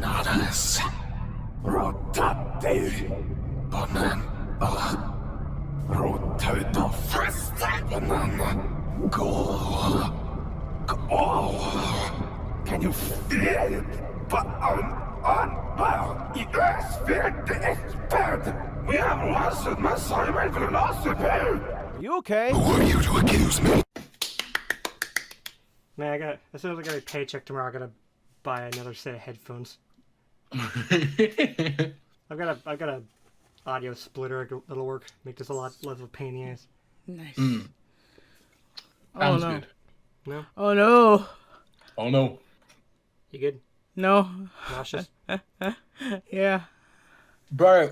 empanadas, rotate, banana, rotate, festa, banana, go. Can you feel it? Yes, we have lost my son, we lost it. Are you okay? Who are you to accuse me? Man, as soon as I get a paycheck tomorrow, I gotta buy another set of headphones. I've got a audio splitter that'll work. Make this a lot less of a pain in the ass. Nice. Sounds no. good. No? Oh no. Oh no. You good? No. Nauseous? Yeah. Bro,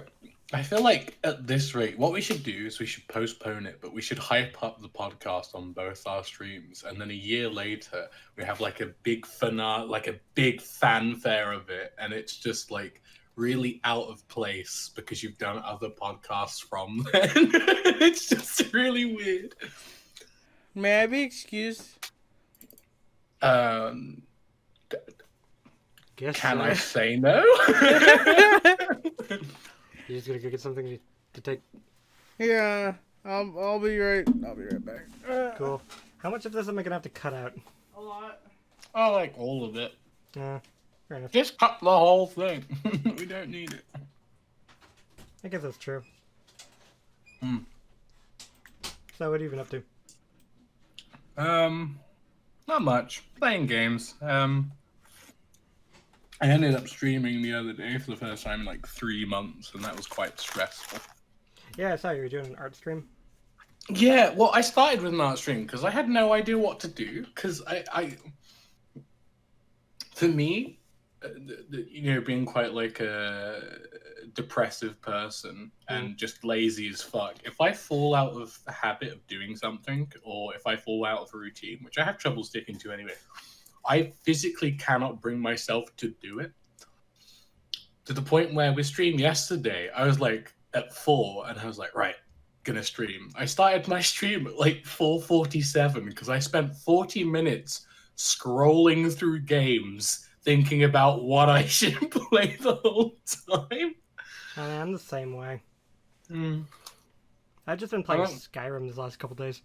I feel like at this rate, what we should do is we should postpone it, but we should hype up the podcast on both our streams, and then a year later we have like a big finale, like a big fanfare of it, and it's just like really out of place because you've done other podcasts from then. It's just really weird. May I be excused? Guess Can so. I say no? You just gonna go get something to take? Yeah. I'll be right back. Cool. How much of this am I gonna have to cut out? A lot. I like all of it. Fair enough. Just cut the whole thing. We don't need it. I guess that's true. Hmm. So what have you been up to? Not much. Playing games. I ended up streaming the other day for the first time in like 3 months, and that was quite stressful. Yeah, I saw you were doing an art stream. Yeah, well, I started with an art stream because I had no idea what to do. Because for me, being quite like a depressive person and just lazy as fuck, if I fall out of the habit of doing something, or if I fall out of a routine, which I have trouble sticking to anyway, I physically cannot bring myself to do it. To the point where we streamed yesterday, I was like at 4, and I was like, right, gonna stream. I started my stream at like 4:47 because I spent 40 minutes scrolling through games thinking about what I should play the whole time. I'm the same way. Mm. I've just been playing Skyrim these last couple days.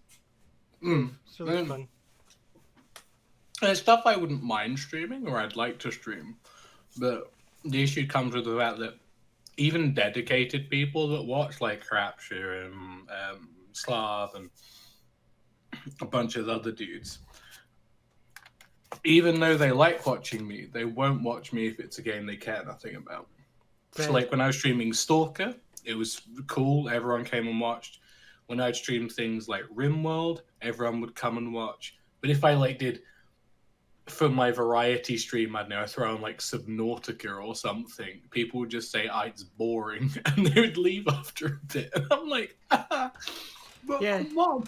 Mm. It's really fun. There's stuff I wouldn't mind streaming, or I'd like to stream, but the issue comes with the fact that even dedicated people that watch, like Crapture and Slav and a bunch of other dudes, even though they like watching me, they won't watch me if it's a game they care nothing about. So like when I was streaming Stalker, it was cool, everyone came and watched. When I'd stream things like RimWorld, everyone would come and watch. But if I like did, for my variety stream, I don't know, I throw on like Subnautica or something, people would just say, it's boring, and they would leave after a bit. And I'm like, but Yeah. come on.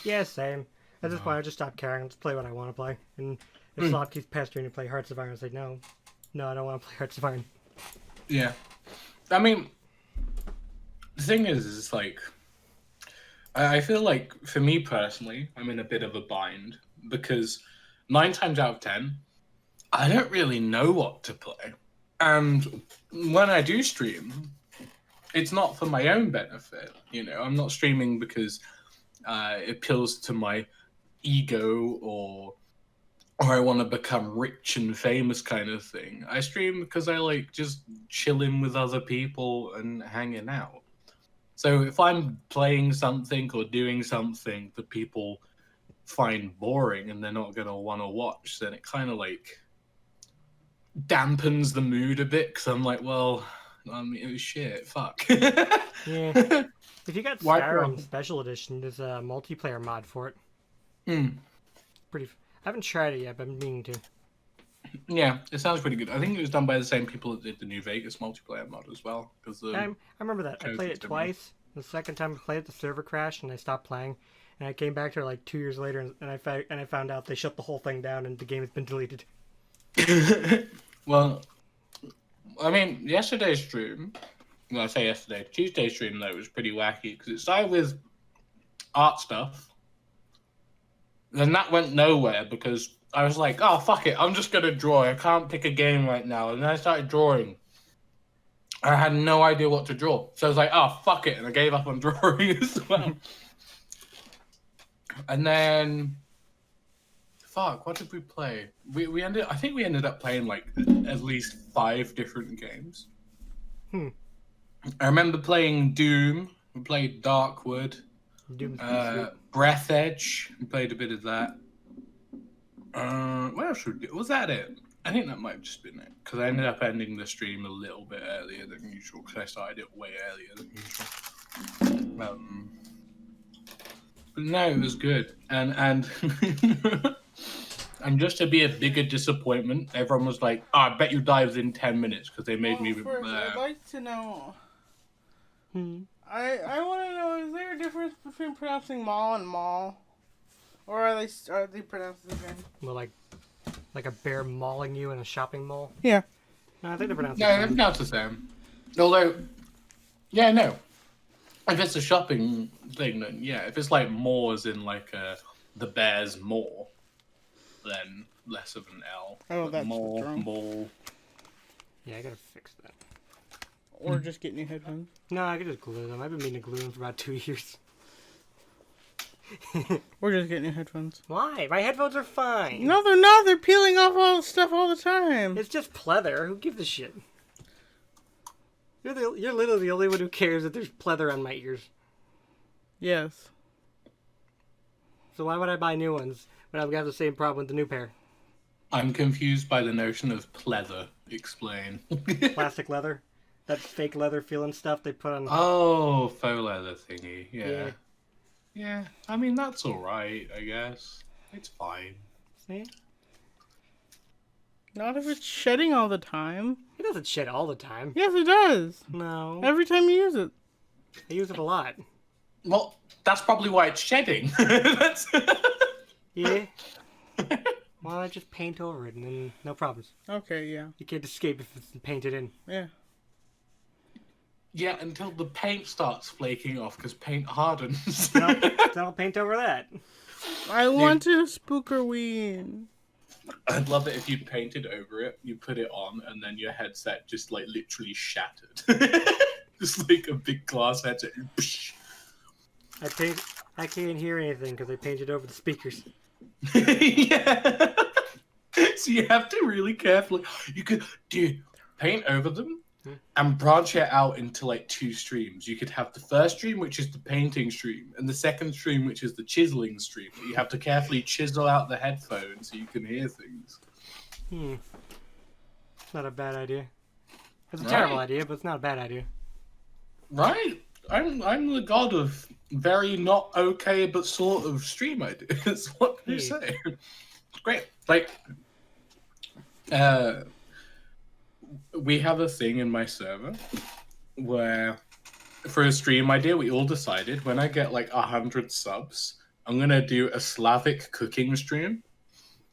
Yeah, same. At this point, I just stopped caring. Just play what I want to play. And if Slav keeps pestering to play Hearts of Iron, I say, no, I don't want to play Hearts of Iron. Yeah. I mean, the thing is like, I feel like, for me personally, I'm in a bit of a bind, because 9 times out of 10, I don't really know what to play. And when I do stream, it's not for my own benefit. I'm not streaming because it appeals to my ego or I want to become rich and famous kind of thing. I stream because I like just chilling with other people and hanging out. So if I'm playing something or doing something that people find boring and they're not going to want to watch, then it kind of like dampens the mood a bit, because I'm like, well, I mean, it was shit, fuck. Yeah. If you got Skyrim Why- Special Edition, there's a multiplayer mod for it. Mm. I haven't tried it yet, but I'm meaning to. Yeah, it sounds pretty good. I think it was done by the same people that did the New Vegas multiplayer mod as well. Because I remember that. I code played is it different. twice. The second time I played it, the server crashed, and I stopped playing. And I came back to it like 2 years later, and I found out they shut the whole thing down, and the game has been deleted. Well, I mean, yesterday's stream, well, I say yesterday, Tuesday's stream, though, was pretty wacky, because it started with art stuff, then that went nowhere, because I was like, oh, fuck it. I'm just going to draw. I can't pick a game right now. And then I started drawing. I had no idea what to draw. So I was like, oh, fuck it. And I gave up on drawing as well. And then... Fuck, what did we play? I think we ended up playing like at least 5 different games. I remember playing Doom. We played Darkwood. Breath Edge. We played a bit of that. What else would we do? Was that it? I think that might have just been it. Because I ended up ending the stream a little bit earlier than usual. Because I started it way earlier than usual. But no, it was good. And and just to be a bigger disappointment, everyone was like, oh, I bet you die within 10 minutes because they made me... First, I'd like to know... I want to know, is there a difference between pronouncing mall and mall? Or are they pronounced the same? Well, like a bear mauling you in a shopping mall? Yeah. No, I think they're pronounced the same. No, they're pronounced the same. Although, yeah, no. If it's a shopping thing, then yeah. If it's like more as in like the bear's more, then less of an L. Oh, that's more, wrong. mall. Yeah, I gotta fix that. Or just get new headphones. No, I could just glue them. I've been meaning to glue them for about 2 years. Or just get new headphones. Why? My headphones are fine. No, they're not. They're peeling off all the stuff all the time. It's just pleather. Who gives a shit? You're literally the only one who cares that there's pleather on my ears. Yes. So why would I buy new ones when I've got the same problem with the new pair? I'm confused by the notion of pleather. Explain. Plastic leather? That fake leather feeling stuff they put on... Oh, faux leather thingy. Yeah. Yeah, I mean, that's alright, I guess. It's fine. See? Not if it's shedding all the time. It doesn't shed all the time. Yes, it does. No. Every time you use it. I use it a lot. Well, that's probably why it's shedding. That's... Yeah. Well, I just paint over it and then no problems. Okay, yeah. You can't escape if it's painted in. Yeah. Yeah, until the paint starts flaking off because paint hardens. No, I'll paint over that. I want to spookerween. I'd love it if you painted over it, you put it on, and then your headset just like literally shattered. Just like a big glass headset. I can't hear anything because I painted over the speakers. Yeah. So you have to really carefully. You could paint over them and branch it out into like 2 streams. You could have the first stream, which is the painting stream, and the second stream, which is the chiseling stream. You have to carefully chisel out the headphones so you can hear things. Not a bad idea. It's a terrible idea, but it's not a bad idea. Right? I'm the god of very not okay but sort of stream ideas. What can you say? It's great. Like, we have a thing in my server where for a stream idea we all decided when I get like 100 subs, I'm gonna do a Slavic cooking stream.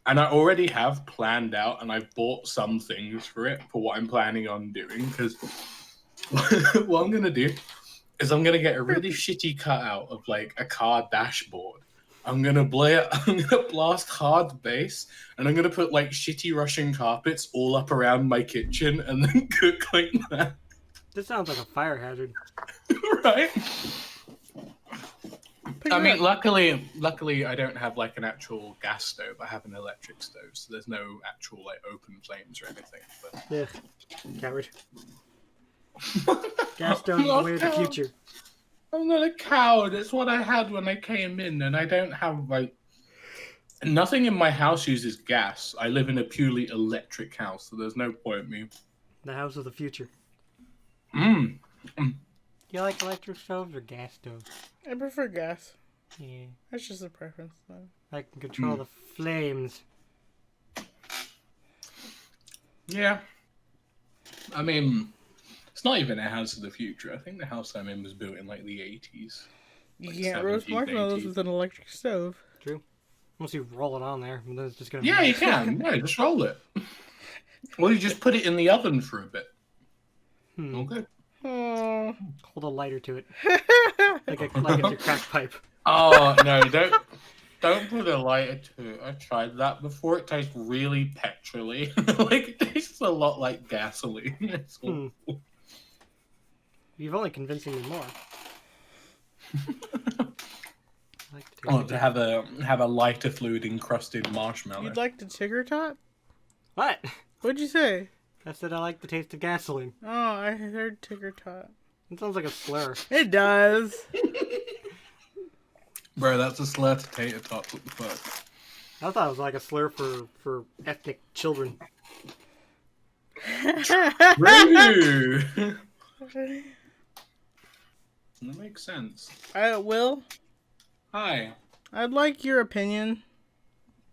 And I already have planned out and I've bought some things for it for what I'm planning on doing, because what I'm gonna do is I'm gonna get a really shitty cutout of like a car dashboard. I'm gonna blast hard bass, and I'm gonna put like shitty Russian carpets all up around my kitchen, and then cook like that. This sounds like a fire hazard. Right? I mean, luckily, I don't have like an actual gas stove. I have an electric stove, so there's no actual like open flames or anything. But... Ugh, coward. Gas stove is the way of the future. I'm not a coward. It's what I had when I came in, and I don't have like nothing in my house uses gas. I live in a purely electric house, so there's no point me. The house of the future. You like electric stoves or gas stoves? I prefer gas. Yeah. That's just a preference, though. I can control the flames. Yeah. I mean, it's not even a house of the future. I think the house I'm in was built in like the 80s. You Like can't roast 70s, marshmallows 80s. with an electric stove. True. Once you roll it on there, then it's just gonna. Yeah, you can. Yeah, just roll it. Or you just put it in the oven for a bit. Okay. Oh. Hold a lighter to it, like it's your crack pipe. Oh no! Don't put a lighter to it. I tried that before. It tastes really petrol-y. Like, it tastes a lot like gasoline. It's awful. You've only convincing me more. I like the taste Oh, of to have a lighter fluid encrusted marshmallow. You'd like the Tigger Tot? What? What'd you say? I said I like the taste of gasoline. Oh, I heard Tigger Tot. It sounds like a slur. It does. Bro, that's a slur to tater tots. What the fuck? I thought it was like a slur for ethnic children. True. That makes sense. Will, Hi. I'd like your opinion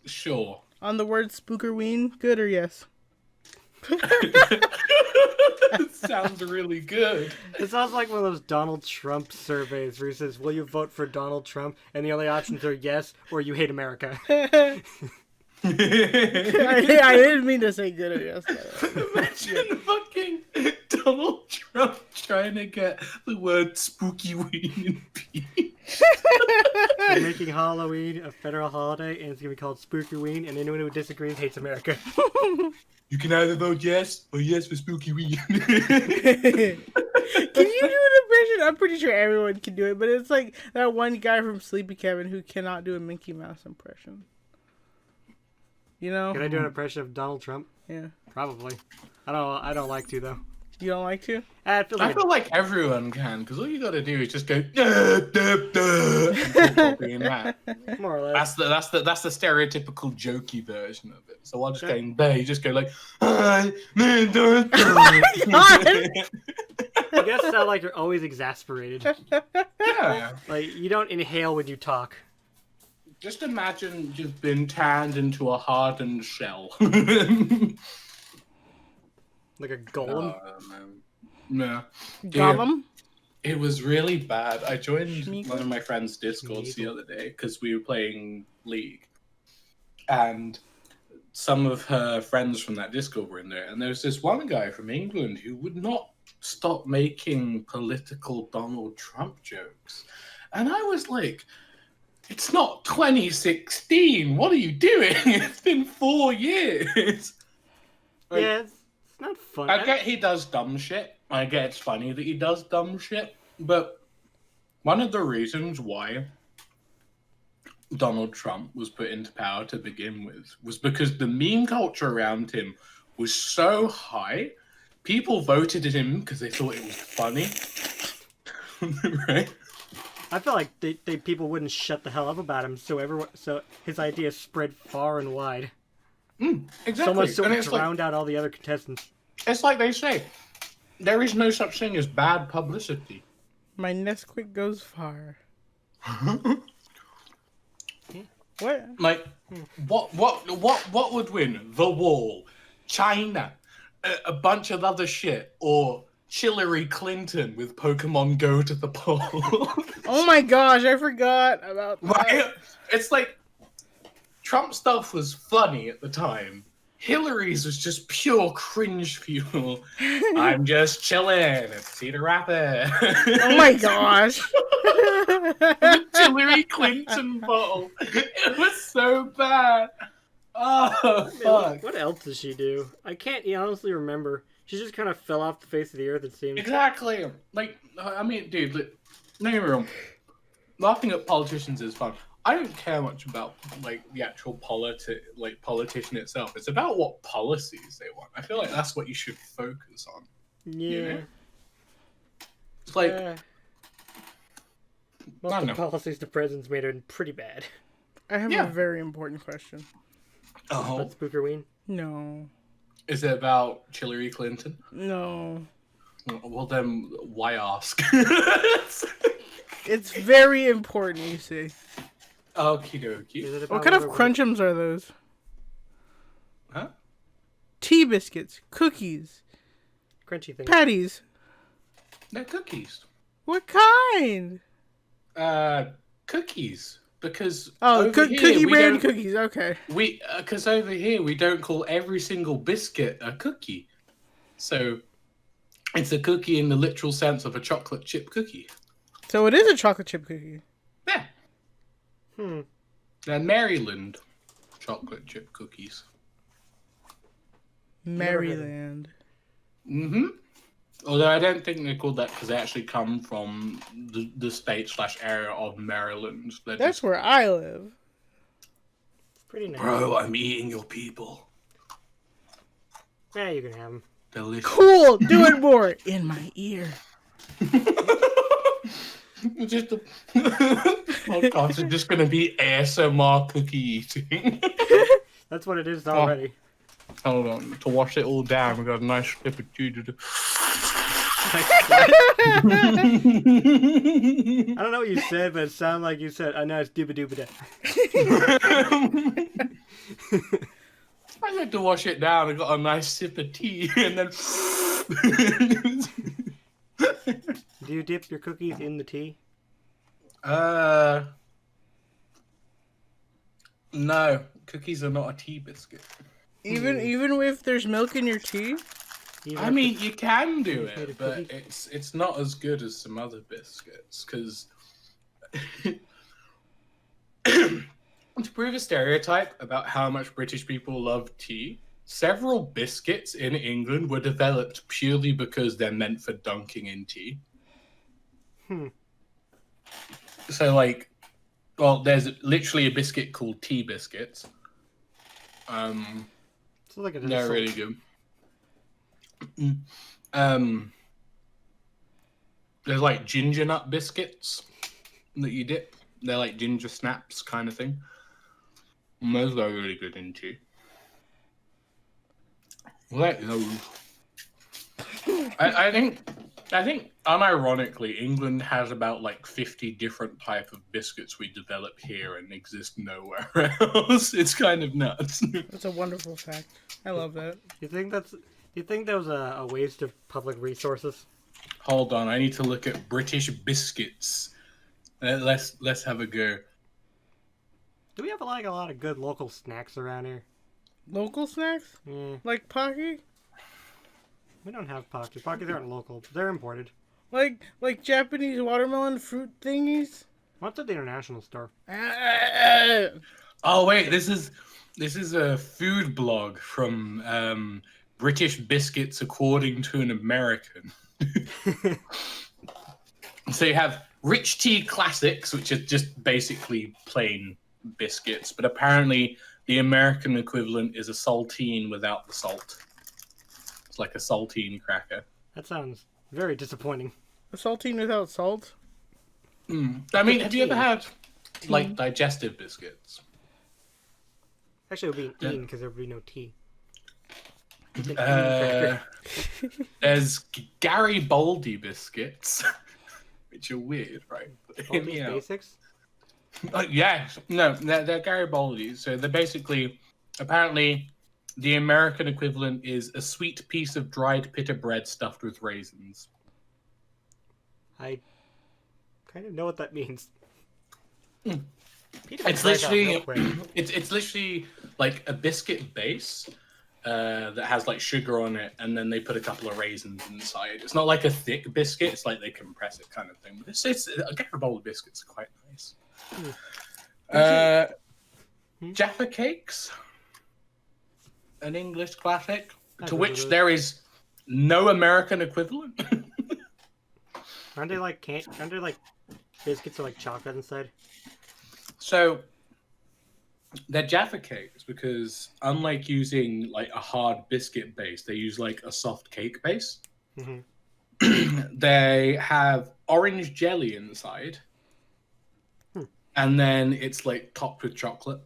Sure. on the word spookerween. Good or yes? Sounds really good. It sounds like one of those Donald Trump surveys where he says, "Will you vote for Donald Trump?" And the only options are yes or you hate America. I didn't mean to say good or yes. Imagine fucking Donald Trump trying to get the word spooky weed in peace. They're making Halloween a federal holiday, and it's gonna be called Spookerween, and anyone who disagrees hates America. You can either vote yes or yes for spooky weed. Can you do an impression? I'm pretty sure everyone can do it, but it's like that one guy from Sleepy Cabin who cannot do a Mickey Mouse impression. You know? Can I do an impression of Donald Trump? Yeah. Probably. I don't like to though. You don't like to? I feel like everyone can, because all you gotta do is just go duh, duh, duh, and copying that. more or less. That's the stereotypical jokey version of it. So while just going there, you just go like, hi, man, duh, duh. I guess it sounds like you're always exasperated. Yeah. Like you don't inhale when you talk. Just imagine you've been tanned into a hardened shell. Like a golem. No. Gollum? It was really bad. I joined Schmeagol? one of my friends' Discords the Schmeagol. other day because we were playing League. And some of her friends from that Discord were in there. And there was this one guy from England who would not stop making political Donald Trump jokes. And I was like, it's not 2016. What are you doing? It's been 4 years. Like, Yeah, it's not fun. I get he does dumb shit. I get it's funny that he does dumb shit. But one of the reasons why Donald Trump was put into power to begin with was because the meme culture around him was so high. People voted him because they thought it was funny. Right? I feel like they people wouldn't shut the hell up about him, so his ideas spread far and wide. Exactly. So much so And it it's like, drowned out all the other contestants. it's like they say, there is no such thing as bad publicity. My Nesquik goes far. What? Like, what would win? The Wall, China, a bunch of other shit, or Hillary Clinton with Pokemon Go to the polls? Oh my gosh, I forgot about that. Right? It's like Trump stuff was funny at the time. Hillary's was just pure cringe fuel. I'm just chilling. It's Peter Rapper. Oh my gosh. The Hillary Clinton bottle. It was so bad. Oh, fuck. What else does she do? I can't honestly remember. She just kind of fell off the face of the earth, it seems. Exactly. Like, I mean, dude, don't get me wrong. Laughing at politicians is fun. I don't care much about like the actual politician itself. It's about what policies they want. I feel like that's what you should focus on. Yeah. You know? It's like Most I of don't the know. policies the president's made are pretty bad. I have Yeah. a very important question. Oh, But Spookerween? No. is it about Hillary Clinton? No. Well, then why ask? It's very important, you see. Okie dokie. Is it What about kind of whether- crunchums are those? Huh? Tea biscuits, cookies, Crunchy thing. patties. They're cookies. What kind? Cookies. Because Oh, over here cookie we brand don't- cookies. Okay. Because over here we don't call every single biscuit a cookie. So it's a cookie in the literal sense of a chocolate chip cookie. So it is a chocolate chip cookie. Yeah. They're Maryland chocolate chip cookies. Maryland. Mm-hmm. Although I don't think they're called that because they actually come from the state/area of Maryland. They're That's just, where I live. Pretty nice. bro, I'm eating your people. Yeah, you can have them. Delicious. Cool. Do it more in my ear. It's just a podcast is just gonna be ASMR cookie eating. That's what it is already. Hold on, to wash it all down, we got a nice clip of chew to do. I don't know what you said, but it sounded like you said a nice dooba dooba da. I had to wash it down. I got a nice sip of tea, and then. Do you dip your cookies in the tea? No, cookies are not a tea biscuit. Even if there's milk in your tea? I mean, you can do made a it, but cookie? it's not as good as some other biscuits because. To prove a stereotype about how much British people love tea, several biscuits in England were developed purely because they're meant for dunking in tea. So, like, well, there's literally a biscuit called tea biscuits. It's like They're really good. There's like ginger nut biscuits that you dip. They're like ginger snaps kind of thing. And those are really good in tea. Like those. I think unironically, England has about like 50 different type of biscuits we develop here and exist nowhere else. It's kind of nuts. That's a wonderful fact. I love that. You think that was a waste of public resources? Hold on, I need to look at British biscuits. Let's have a go. Do we have a lot of good local snacks around here? Local snacks? Yeah, Like Pocky? we don't have Pockets. Pockets aren't local. They're imported. Like Japanese watermelon fruit thingies? What's at the international store? Oh wait, this is a food blog from British biscuits according to an American. So you have rich tea classics, which are just basically plain biscuits, but apparently the American equivalent is a saltine without the salt. It's like a saltine cracker. That sounds very disappointing. A saltine without salt? I mean, have you ever had like digestive biscuits? Actually, it would be an ean because there would be no tea. There's Garibaldi biscuits, which are weird, right? Hear me out. Basics? Yes, no, they're Garibaldi. So they're basically, apparently, the American equivalent is a sweet piece of dried pita bread stuffed with raisins. I kind of know what that means. It's literally, it's literally like a biscuit base that has like sugar on it, and then they put a couple of raisins inside. It's not like a thick biscuit; it's like they compress it, kind of thing. But it's Garibaldi biscuits are quite nice. Jaffa cakes, an English classic, to which there is no American equivalent. Aren't they like biscuits with like chocolate inside? So they're Jaffa cakes because unlike using like a hard biscuit base, they use like a soft cake base. Mm-hmm. They have orange jelly inside. And then it's like topped with chocolate.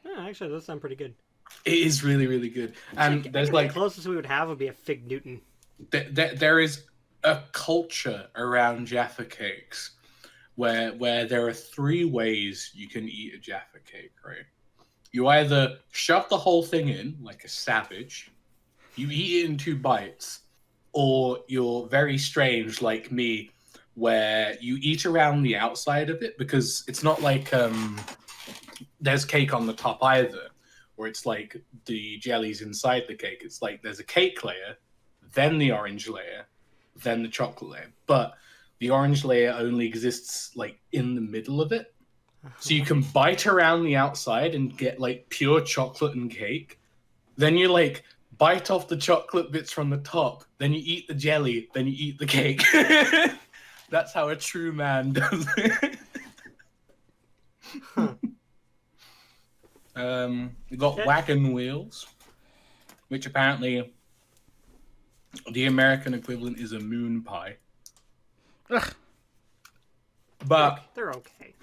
Yeah, actually, those sound pretty good. It is really, really good. And there's the like closest we would have would be a Fig Newton. there is a culture around Jaffa cakes where there are three ways you can eat a Jaffa cake, right? You either shove the whole thing in like a savage, you eat it in 2 bites, or you're very strange like me, where you eat around the outside of it because it's not like there's cake on the top either, or it's like the jelly's inside the cake. It's like there's a cake layer, then the orange layer, then the chocolate layer. But the orange layer only exists like in the middle of it. So you can bite around the outside and get like pure chocolate and cake. Then you like bite off the chocolate bits from the top. Then you eat the jelly. Then you eat the cake. That's how a true man does it. Huh. We got Okay. wagon wheels, which apparently the American equivalent is a moon pie. Ugh, But They're okay.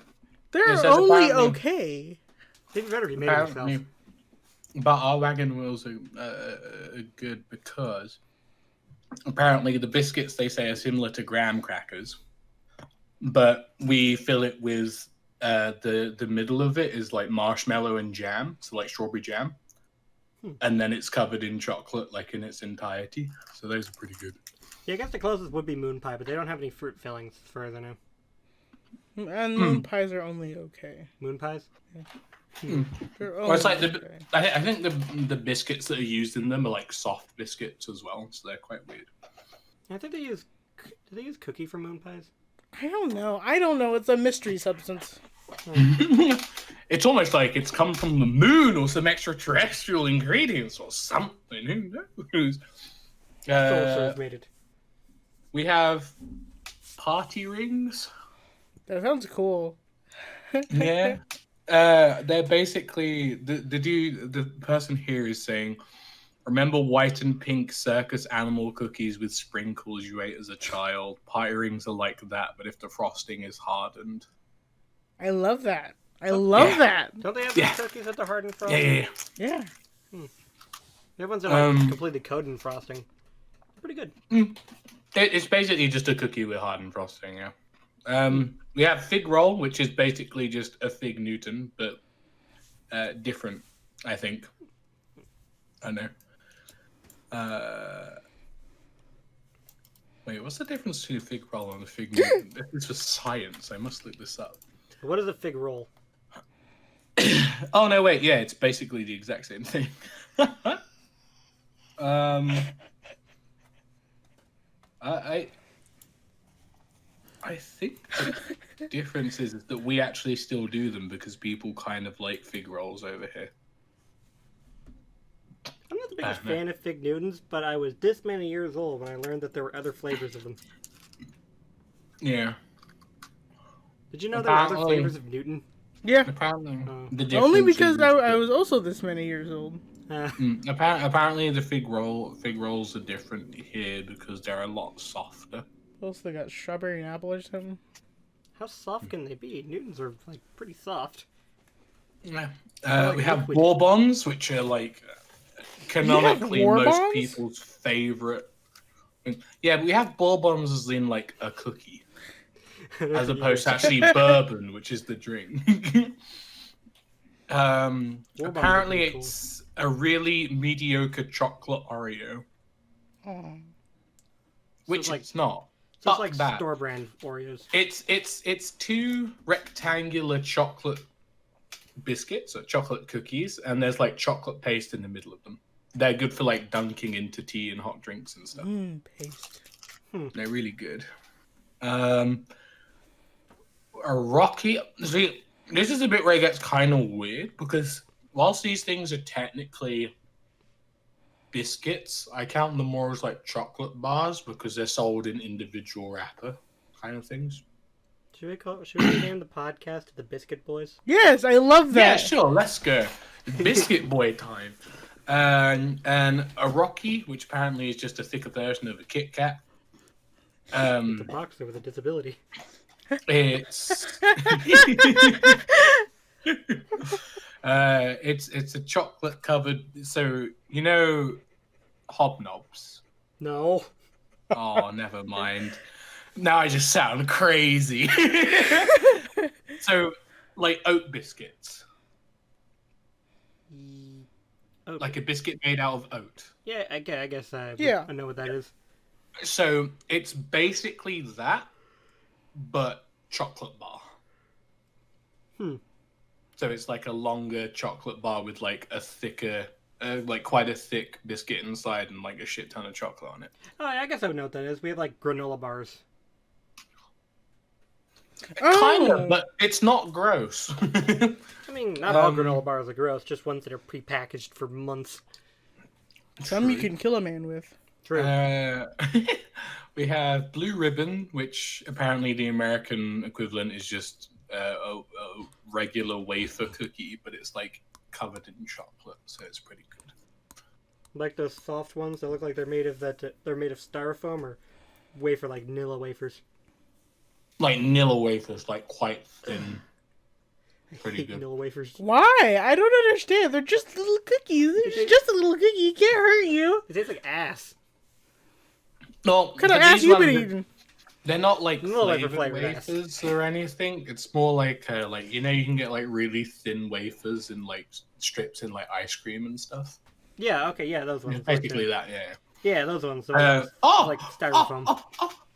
they're says only apparently- okay. They'd better be made of apparently, yourself. but our wagon wheels are good because apparently the biscuits they say are similar to graham crackers, but we fill it with the middle of it is like marshmallow and jam, so like strawberry jam, and then it's covered in chocolate like in its entirety. So those are pretty good. Yeah, I guess the closest would be moon pie, but they don't have any fruit fillings, as far as I know. And moon pies are only okay. Moon pies? They're Well, it's like okay. I think the biscuits that are used in them are like soft biscuits as well, so they're quite weird. I think they use. Do they use cookie for moon pies? I don't know. It's a mystery substance. It's almost like it's come from the moon or some extraterrestrial ingredients or something. Who knows? Sorcerers made it. We have party rings. That sounds cool. Yeah. They're basically the person here is saying, remember white and pink circus animal cookies with sprinkles you ate as a child? Party rings are like that, but if the frosting is hardened. I love that. I love that. Don't they have Yeah. those cookies at the hardened Yeah, frosting? yeah, Yeah. The other ones are like Um, completely coated in frosting. Pretty good. yeah. It's basically just a cookie with hardened frosting, yeah. We have fig roll, which is basically just a fig Newton, but different, I think. I know. Wait, what's the difference between a fig roll and a fig Newton? This was science. I must look this up. What is a fig roll? Oh no, wait, yeah, it's basically the exact same thing. I think the difference is that we actually still do them because people kind of like fig rolls over here. I'm not the biggest no. fan of fig Newtons, but I was this many years old when I learned that there were other flavors of them. Yeah, Did you know there were other Apparently- flavors of Newton? Yeah. apparently the Only difference because is I was also this many years old. apparently the fig rolls are different here because they're a lot softer. Also, they got strawberry and apple or something. How soft can they be? Newtons are like pretty soft. Yeah. like We have liquid. bourbons, which are like canonically most bourbons? people's favorite. Yeah, but we have bourbons as in like a cookie, as opposed to actually bourbon, which is the drink. Apparently, pretty cool. it's a really mediocre chocolate Oreo, Oh. which like- it's not. So it's Fuck like that. store brand Oreos. It's two rectangular chocolate biscuits or chocolate cookies, and there's like chocolate paste in the middle of them. They're good for like dunking into tea and hot drinks and stuff. Paste. They're really good. A rocky. See, this is a bit where it gets kind of weird because whilst these things are technically biscuits, I count them more as like chocolate bars because they're sold in individual wrapper kind of things. Should we name the podcast the Biscuit Boys? Yes, I love that. Yeah, sure. Let's go. Biscuit boy time. And a Rocky, which apparently is just a thicker version of a Kit Kat. The boxer with a disability. It's a chocolate covered. So you know, hobnobs. No. Oh, never mind. Now I just sound crazy. So, like oat biscuits, Okay. like a biscuit made out of oat. Yeah, I guess I know what that is. So it's basically that, but chocolate bar. So it's like a longer chocolate bar with like a thicker, like quite a thick biscuit inside and like a shit ton of chocolate on it. Oh, I guess I would know what that is. We have like granola bars. Kind Oh, of, but it's not gross. I mean, not all granola bars are gross, just ones that are prepackaged for months. some you can kill a man with. True. We have Blue Ribbon, which apparently the American equivalent is just a regular wafer cookie, but it's like covered in chocolate, so it's pretty good. Like those soft ones that look like they're made of styrofoam or wafer like Nilla wafers. Like Nilla wafers, like quite thin. I Pretty hate good. Nilla wafers. Why? I don't understand. They're just little cookies. It's just a little cookie. It can't hurt you. It tastes like ass. No, What kind of but ass these you been ones, eating? they're not like Nilla wafer flavored flavored ass. wafers or anything. It's more like you know, you can get like really thin wafers and like strips in like ice cream and stuff. Yeah, okay, yeah, those ones. Basically that, yeah. Yeah, those ones. The ones like styrofoam.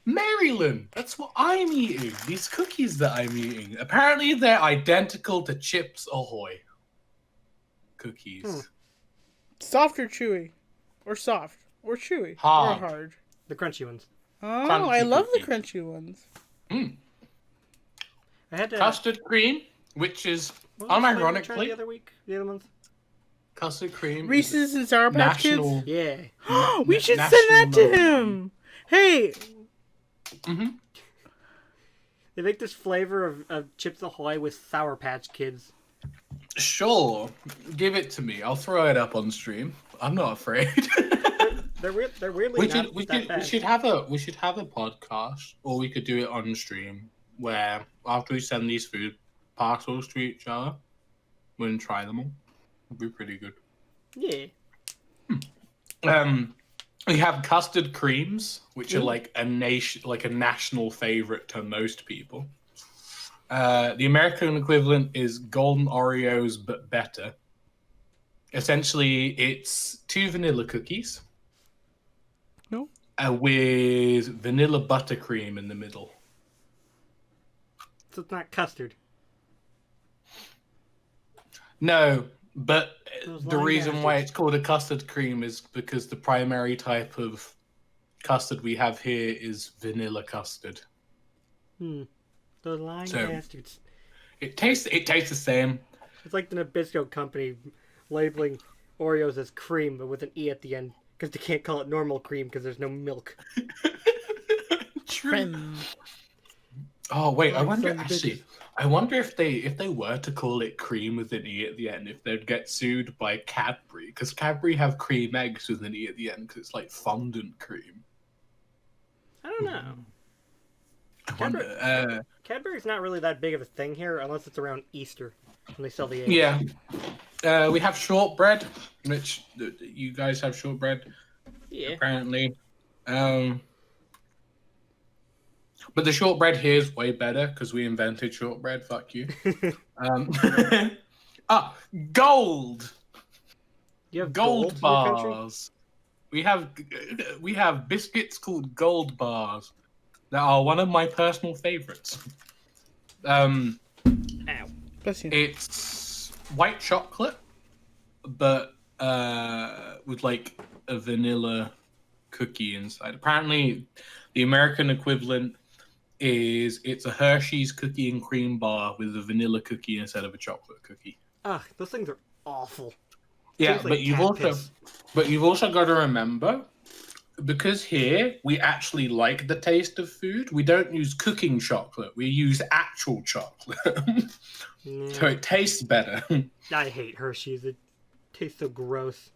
Maryland! That's what I'm eating. These cookies that I'm eating. Apparently they're identical to Chips Ahoy cookies. Soft or chewy? Or soft? Or chewy? Hard. Or hard? The crunchy ones. Oh, Crunchy I love the cookie. crunchy ones. Mm. I had to. Custard cream, which is what was the flavor we tried unironically the other week, the other month. custard cream. Reese's and Sour Patch national. Yeah. Kids? We should national send that to number him. Hey, Mm-hmm. They make this flavor of Chips Ahoy with Sour Patch Kids. Sure, give it to me. I'll throw it up on stream. I'm not afraid. They're weirdly we not should we that should bad. we should have a podcast, or we could do it on stream where after we send these food parcels to each other, we can try them all. It'd be pretty good. Yeah. We have custard creams, which are like a national favorite to most people. The American equivalent is golden Oreos, but better. Essentially, it's 2 vanilla cookies. No. With vanilla buttercream in the middle. So it's not custard. No, but Those the line reason why bastards. it's called a custard cream is because the primary type of custard we have here is vanilla custard. Those lying So- bastards. It tastes the same. It's like the Nabisco company labeling Oreos as cream, but with an E at the end, because they can't call it normal cream because there's no milk. friend. Oh wait, I Like wonder some actually. bitches. I wonder if they were to call it cream with an E at the end, if they'd get sued by Cadbury, because Cadbury have cream eggs with an E at the end because it's like fondant cream. I don't know. I wonder. Cadbury's not really that big of a thing here unless it's around Easter when they sell the eggs. Yeah. We have shortbread, which you guys have shortbread Yeah. apparently. But the shortbread here is way better because we invented shortbread. Fuck you. Gold. You have Gold in your country? bars. We have biscuits called gold bars that are one of my personal favorites. Ow. Bless you. It's white chocolate, but with like a vanilla cookie inside. Apparently, the American equivalent is it's a Hershey's cookie and cream bar with a vanilla cookie instead of a chocolate cookie. Ugh, those things are awful. Yeah, Tastes but like you've also got to remember, because here we actually like the taste of food. We don't use cooking chocolate. We use actual chocolate, so it tastes better. I hate Hershey's. It tastes so gross.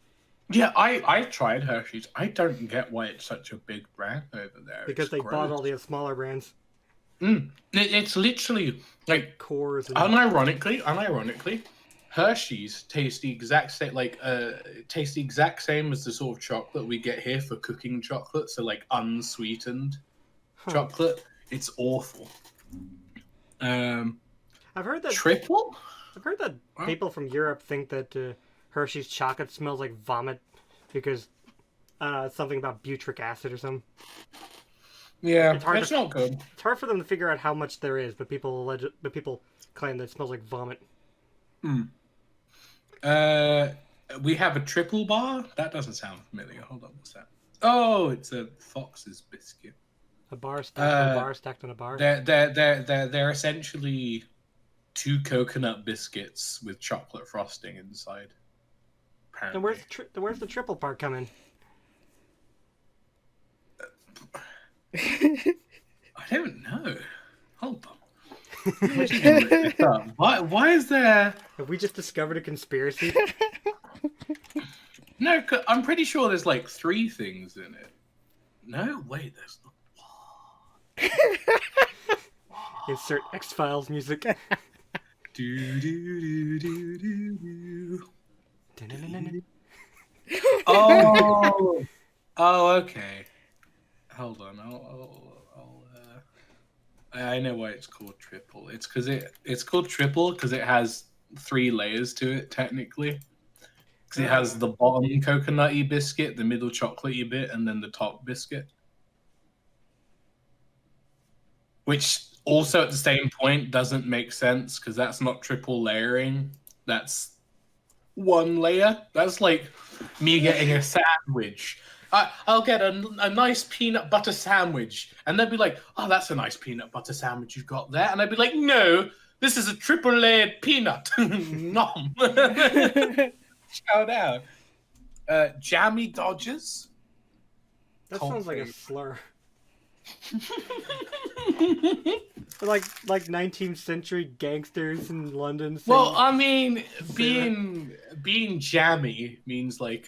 Yeah, I tried Hershey's. I don't get why it's such a big brand over there. Because It's they bought gross. all the smaller brands. It's literally like Coors and unironically, Hershey's tastes the exact same. Tastes the exact same as the sort of chocolate we get here for cooking chocolate. So like unsweetened chocolate. It's awful. I've heard that Triple? people from Europe think that Hershey's chocolate smells like vomit because it's something about butyric acid or something. Yeah, It's hard it's to- not good. It's hard for them to figure out how much there is, but people claim that it smells like vomit. We have a triple bar. That doesn't sound familiar. Hold on, what's that? Oh, it's a Fox's biscuit. A bar stacked on a bar stacked on a bar. They're essentially 2 coconut biscuits with chocolate frosting inside. Then Apparently. where's the triple part coming? I don't know. Hold on. I'm actually gonna look this up. Why is there? Have we just discovered a conspiracy? No, I'm pretty sure there's like 3 things in it. No, wait, there's not. Insert X-Files music. Do, do, do, do, do, do. Dun-dun-dun-dun. Oh, okay. Hold on, I know why it's called triple. It's because it's called triple because it has 3 layers to it technically. Because it has the bottom coconutty biscuit, the middle chocolatey bit, and then the top biscuit. Which also at the same point doesn't make sense because that's not triple layering. That's 1 layer. That's like me getting a sandwich. I'll get a nice peanut butter sandwich. And they'd be like, oh, that's a nice peanut butter sandwich you've got there. And I'd be like, no, this is a triple layered peanut. Nom. Shout out. Jammy Dodgers. That Cold sounds like a face. slur. like 19th century gangsters in London. Saying, Well, I mean, being jammy means like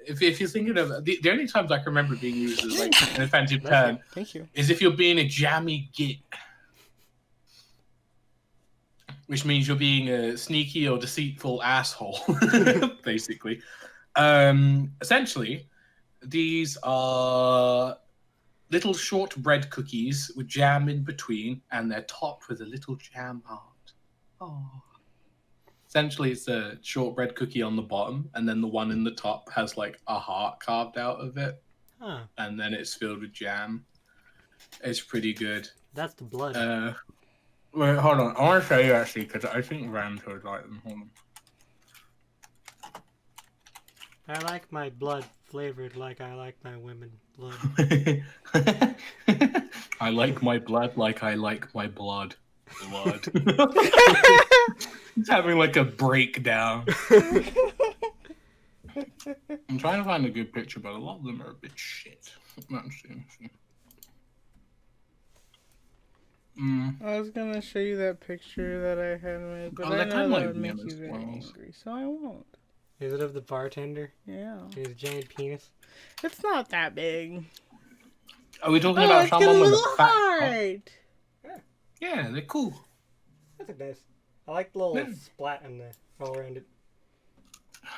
if you're thinking of the only times I can remember being used as like an offensive term Thank you. is if you're being a jammy git, which means you're being a sneaky or deceitful asshole, basically. Essentially, these are little shortbread cookies with jam in between, and they're topped with a little jam heart. Oh. Essentially, it's a shortbread cookie on the bottom, and then the one in the top has like a heart carved out of it, huh, and then it's filled with jam. It's pretty good. that's the blood. Wait, hold on. I want to show you actually because I think Rams would like them. Hold I like my blood flavored like I like my women blood. on. I like my blood like I like my blood. Blood. He's having like a breakdown. I'm trying to find a good picture, but a lot of them are a bit shit. Let's see. I was gonna show you that picture that I had made, but Oh, I that know kinda that like would make Vienna's you very Wells. angry, so I won't. Is it of the bartender? Yeah. His giant penis? It's not that big. Are we talking Oh, about it's got a someone with little a fat cock? heart. Yeah, they're cool. That's nice. I like the little Yeah. splat in the all around it.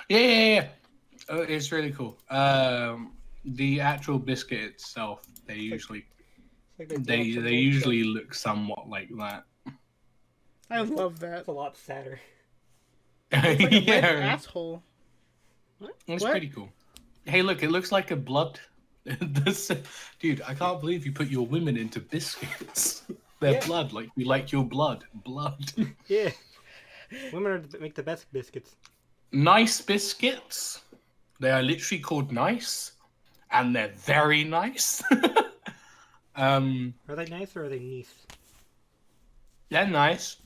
Yeah. It's really cool. The actual biscuit itself, they usually It's like they blow up some usually look somewhat like that. I love that. It's a lot sadder. It's like a red Yeah, asshole. it's What? pretty cool. Hey, look, it looks like a blood. Dude, I can't believe you put your women into biscuits. They're Yeah. blood, like we like your blood. Blood. Yeah. Women make the best biscuits. Nice biscuits. They are literally called nice, and they're very nice. Are they nice or are they nice? They're nice.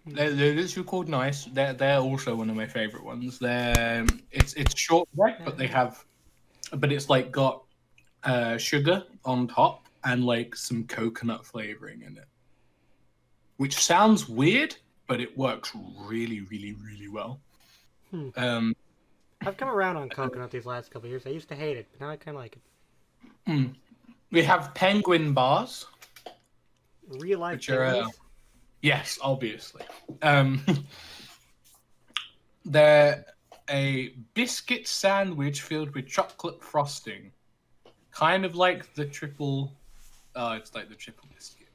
They're literally called nice. They're also one of my favorite ones. It's shortbread, but it's like got sugar on top and like some coconut flavoring in it, which sounds weird, but it works really, really, really well. I've come around on coconut these last couple of years. I used to hate it, but now I kind of like it. We have penguin bars. Real life Which are, penguins? Yes, obviously. They're a biscuit sandwich filled with chocolate frosting, kind of like the triple. It's like the triple biscuit.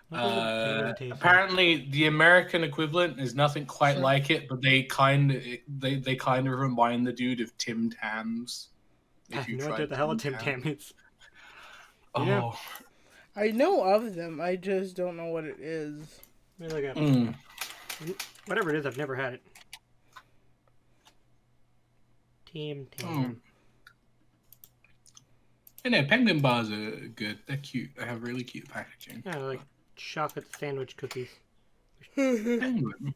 What does a penguin taste like? Apparently, the American equivalent is nothing quite like it, but they kind of remind the dude of Tim Tams. I have no idea what the hell a Tim Tam is. Oh, Yeah. I know of them. I just don't know what it is. Let me look up. Whatever it is, I've never had it. Tim Tam. You know, penguin bars are good. They're cute. They have really cute packaging. Yeah, like chocolate sandwich cookies. Penguin.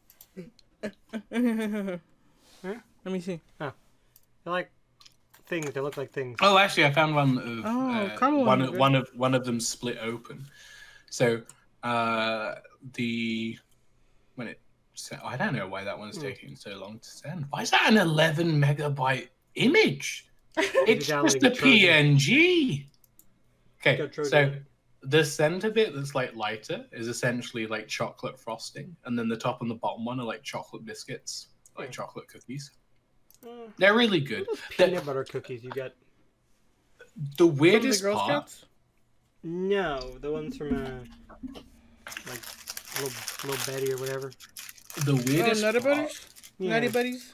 Let Huh? me see. They're like things. They look like things. Oh, actually, I found one of caramel one ones of are one of them split open. So the when it I don't know why that one's taking so long to send. Why is that an 11 megabyte image? It's just a PNG. Okay, so the center bit that's like lighter is essentially like chocolate frosting, and then the top and the bottom one are like chocolate biscuits, like chocolate cookies. They're really good. Peanut butter cookies you get. The From the weirdest Girl part. Scouts? No, the ones from like little Betty or whatever. The weirdest Nutter part, Butters? Yeah. Nutty Buddies?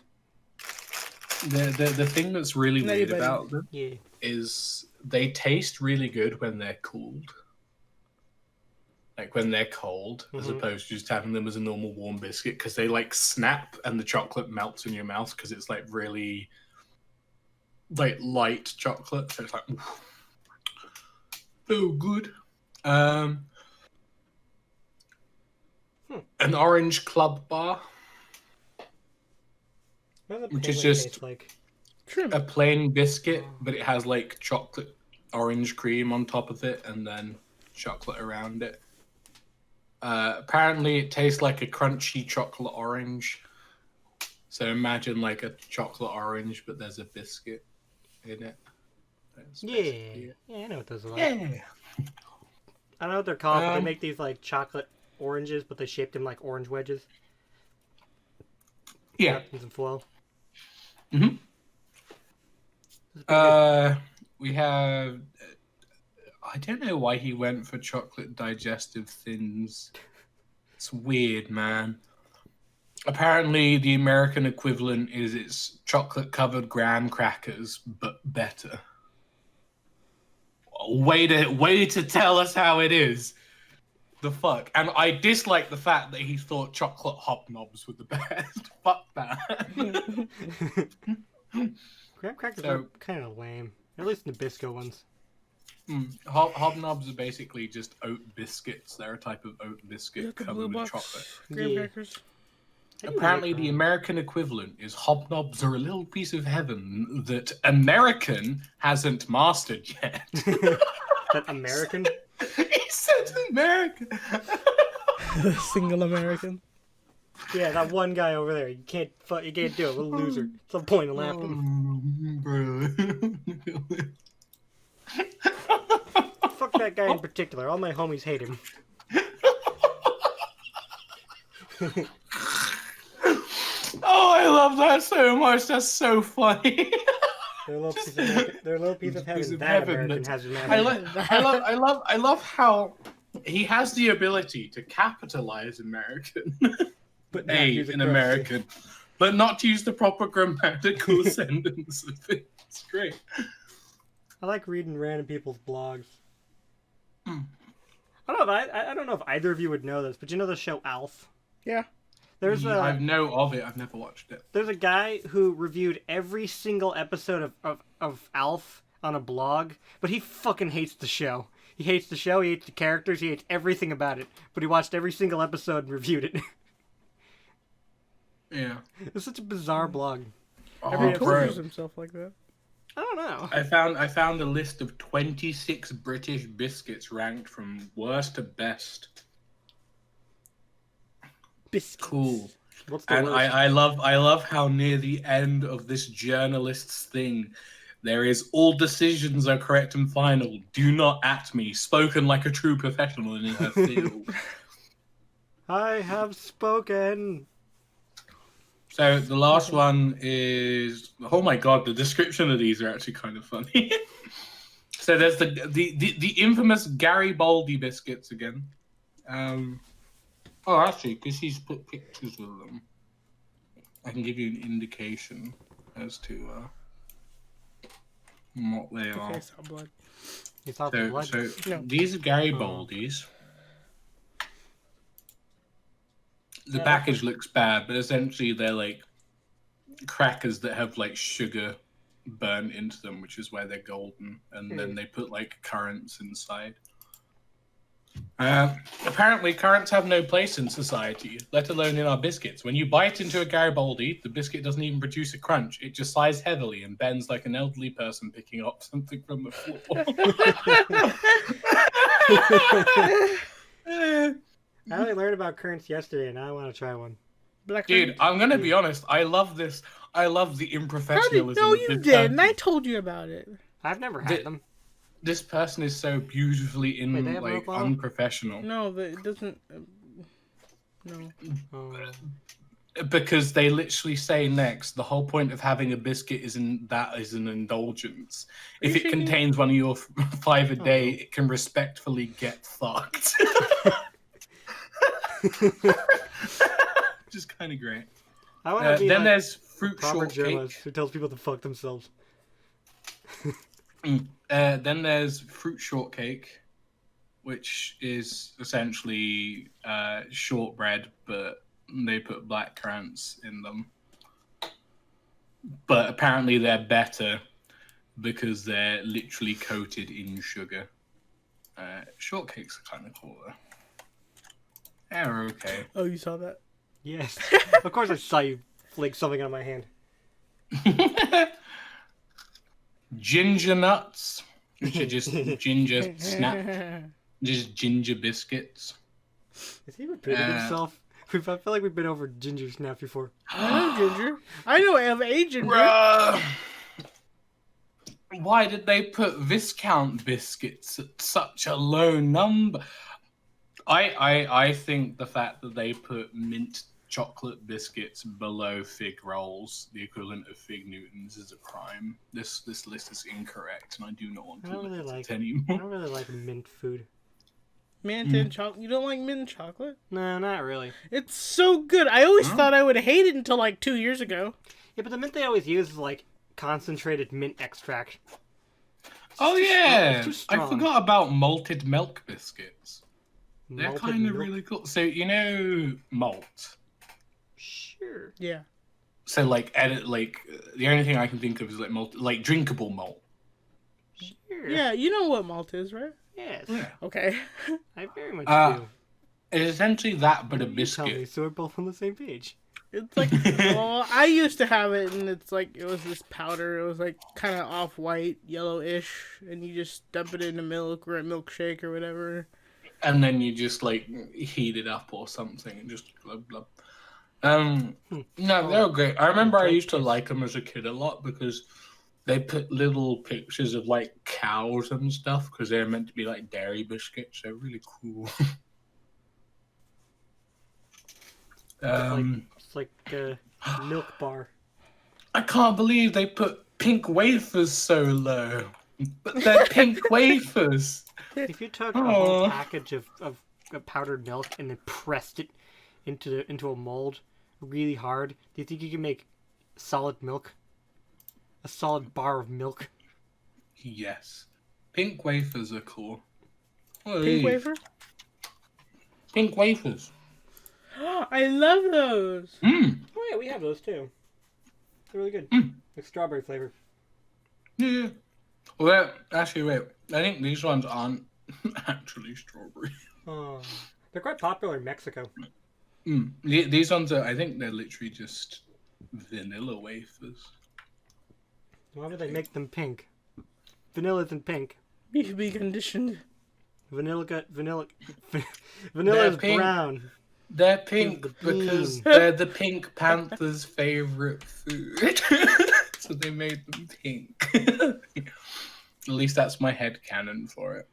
the thing that's really Nutty weird Buddies. about them Yeah. is they taste really good when they're cooled. Like when they're cold, as opposed to just having them as a normal warm biscuit, because they like snap and the chocolate melts in your mouth because it's like really like light chocolate. So it's like, oof. Oh, good. An orange club bar, which is just like Trim. a plain biscuit, but it has like chocolate orange cream on top of it and then chocolate around it. Apparently it tastes like a crunchy chocolate orange. So imagine like a chocolate orange, but there's a biscuit in it. That's basically it. Yeah, I know what those are like. Yeah. I don't know what they're called, but they make these like chocolate oranges, but they shaped them like orange wedges. Yeah. Wrapped in some foil. Mm-hmm. We have. I don't know why he went for chocolate digestive thins. It's weird, man. Apparently, the American equivalent is it's chocolate-covered graham crackers, but better. Way to tell us how it is. The fuck? And I dislike the fact that he thought chocolate hobnobs were the best. Fuck that. Graham crackers are kind of lame. At least the Bisco ones. Hobnobs are basically just oat biscuits. They're a type of oat biscuit covered with chocolate. Graham crackers. Apparently, the American equivalent is hobnobs are a little piece of heaven that American hasn't mastered yet. That American? He said American. Single American. Yeah, that one guy over there. You can't do it. What a loser. What's the point of laughing? Fuck that guy in particular. All my homies hate him. Oh, I love that so much. That's so funny. They're a little piece of heaven. That American hasn't I love how he has the ability to capitalize American, but in American, but not to use the proper grammatical sentence. It's great. I like reading random people's blogs. I don't know if either of you would know this, but you know the show Alf? Yeah. I know of it. I've never watched it. There's a guy who reviewed every single episode of Alf on a blog, but he fucking hates the show. He hates the show, he hates the characters, he hates everything about it. But he watched every single episode and reviewed it. Yeah. It's such a bizarre blog. Every tortures himself like that. I don't know. I found a list of 26 British biscuits ranked from worst to best. Biscuits. Cool. What's the And worst? I love how near the end of this journalist's thing there is all decisions are correct and final. Do not at me. Spoken like a true professional in her field. I have spoken. So the last one is, oh my god, the description of these are actually kind of funny. So there's the infamous Garibaldi biscuits again. Oh, actually, because he's put pictures of them, I can give you an indication as to what they are. Okay, it's not blood. You thought the blood? So No. these are Garibaldis. The package looks bad, but essentially they're like crackers that have like sugar burnt into them, which is why they're golden. And then they put like currants inside. Apparently, currants have no place in society, let alone in our biscuits. When you bite into a Garibaldi, the biscuit doesn't even produce a crunch. It just sighs heavily and bends like an elderly person picking up something from the floor. I only learned about currants yesterday, and I want to try one. Dude, I'm gonna be honest. I love this. I love the unprofessionalism. No, of you this did, and person. I told you about it. I've never had them. This person is so beautifully Wait, they have like milk bottle? unprofessional. No, it doesn't. No. Oh. Because they literally say next, the whole point of having a biscuit is an indulgence. If it contains one of your 5 a day, it can respectfully get fucked. Which is kind of great. I want to be Then like there's fruit proper shortcake. journalist who tells people to fuck themselves. Then there's fruit shortcake, which is essentially shortbread, but they put black currants in them. But apparently they're better because they're literally coated in sugar. Shortcakes are kind of cool though. They're okay. Oh, you saw that? Yes. Of course I saw you flick something on my hand. Ginger nuts, which are just ginger snap, just ginger biscuits. Is he repeating himself? I feel like we've been over ginger snap before. I know ginger. I know of a ginger. Bruh. Why did they put Viscount biscuits at such a low number? I think the fact that they put mint chocolate biscuits below fig rolls, the equivalent of fig Newtons, is a crime. This list is incorrect, and I do not want to look at it I anymore. don't really like mint food. Mint and chocolate. You don't like mint and chocolate? No, not really. It's so good. I always thought I would hate it until like 2 years ago. Yeah, but the mint they always use is like concentrated mint extract. Oh yeah, It's too I strong. forgot about malted milk biscuits. They're Malted kind of milk? really cool. So you know malt. Sure. Yeah. So like the only thing I can think of is like malt, like drinkable malt. Sure. Yeah, you know what malt is, right? Yes. Yeah. Okay. I very much do. It's essentially that, but a You tell me, biscuit. so we're both on the same page. It's like, well, I used to have it, and it's like, it was this powder. It was like kind of off-white, yellowish, and you just dump it into milk or a milkshake or whatever. And then you just like heat it up or something and just blub blub. No, they're great. I remember I used to like them as a kid a lot because they put little pictures of like cows and stuff because they're meant to be like dairy biscuits. They're really cool. It's like a milk bar. I can't believe they put pink wafers so low. But they're pink wafers. If you took a whole Aw. package of powdered milk and then pressed it into a mold really hard, do you think you can make solid milk? A solid bar of milk? Yes. Pink wafers are cool. What are Pink these? wafer? Pink wafers. I love those. Mmm. Oh yeah, we have those too. They're really good. Like strawberry flavor. Yeah. Well, actually, wait. I think these ones aren't actually strawberry. Oh, they're quite popular in Mexico. These ones are, I think they're literally just vanilla wafers. Why would they make them pink? Vanilla isn't pink. Be conditioned. Vanilla They're is pink. brown. They're pink the because bean. they're the Pink Panther's favorite food. So they made them pink. At least that's my headcanon for it.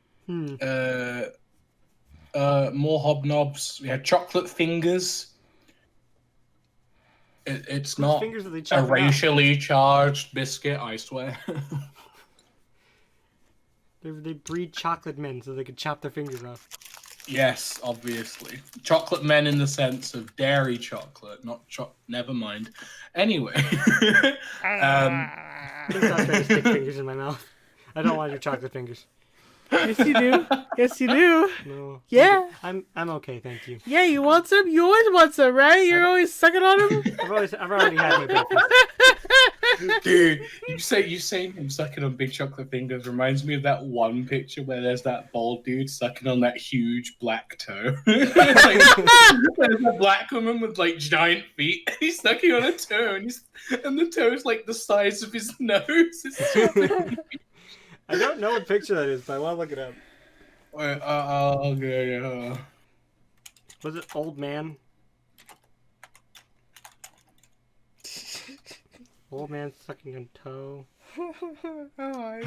More hobnobs. We have chocolate fingers. It's Whose not fingers are they a chopping off? racially charged biscuit, I swear. They breed chocolate men so they could chop their fingers off. Yes, obviously. Chocolate men in the sense of dairy chocolate, not never mind. Anyway. Please stop trying to stick fingers in my mouth. I don't want your chocolate fingers. Yes, you do. Yes, you do. No. Yeah. I'm okay, thank you. Yeah, you want some? You always want some, right? You're always sucking on them. I've already had my breakfast. Dude, you saying him sucking on big chocolate fingers reminds me of that one picture where there's that bald dude sucking on that huge black toe. Like, there's a black woman with like giant feet. He's sucking on a toe, and the toe is like the size of his nose. It's so I don't know what picture that is, but I want to look it up. Wait, okay. Was it old man? Old man sucking on toe. Oh,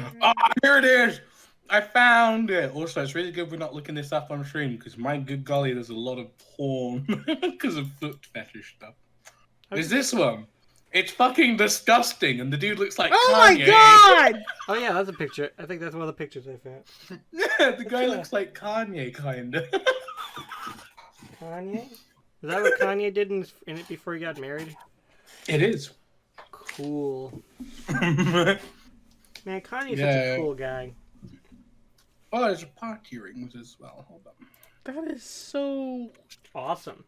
here it is! I found it! Also, it's really good we're not looking this up on stream, because my good golly, there's a lot of porn because of foot fetish stuff. Is this one? It's fucking disgusting, and the dude looks like Oh Kanye. my god! Oh yeah, that's a picture. I think that's one of the pictures I found. Yeah, the guy looks like Kanye, kinda. Kanye? Is that what Kanye did in it before he got married? It is. Cool. Man, Kanye's such a cool guy. Oh, there's party rings as well. Hold on. That is so Awesome.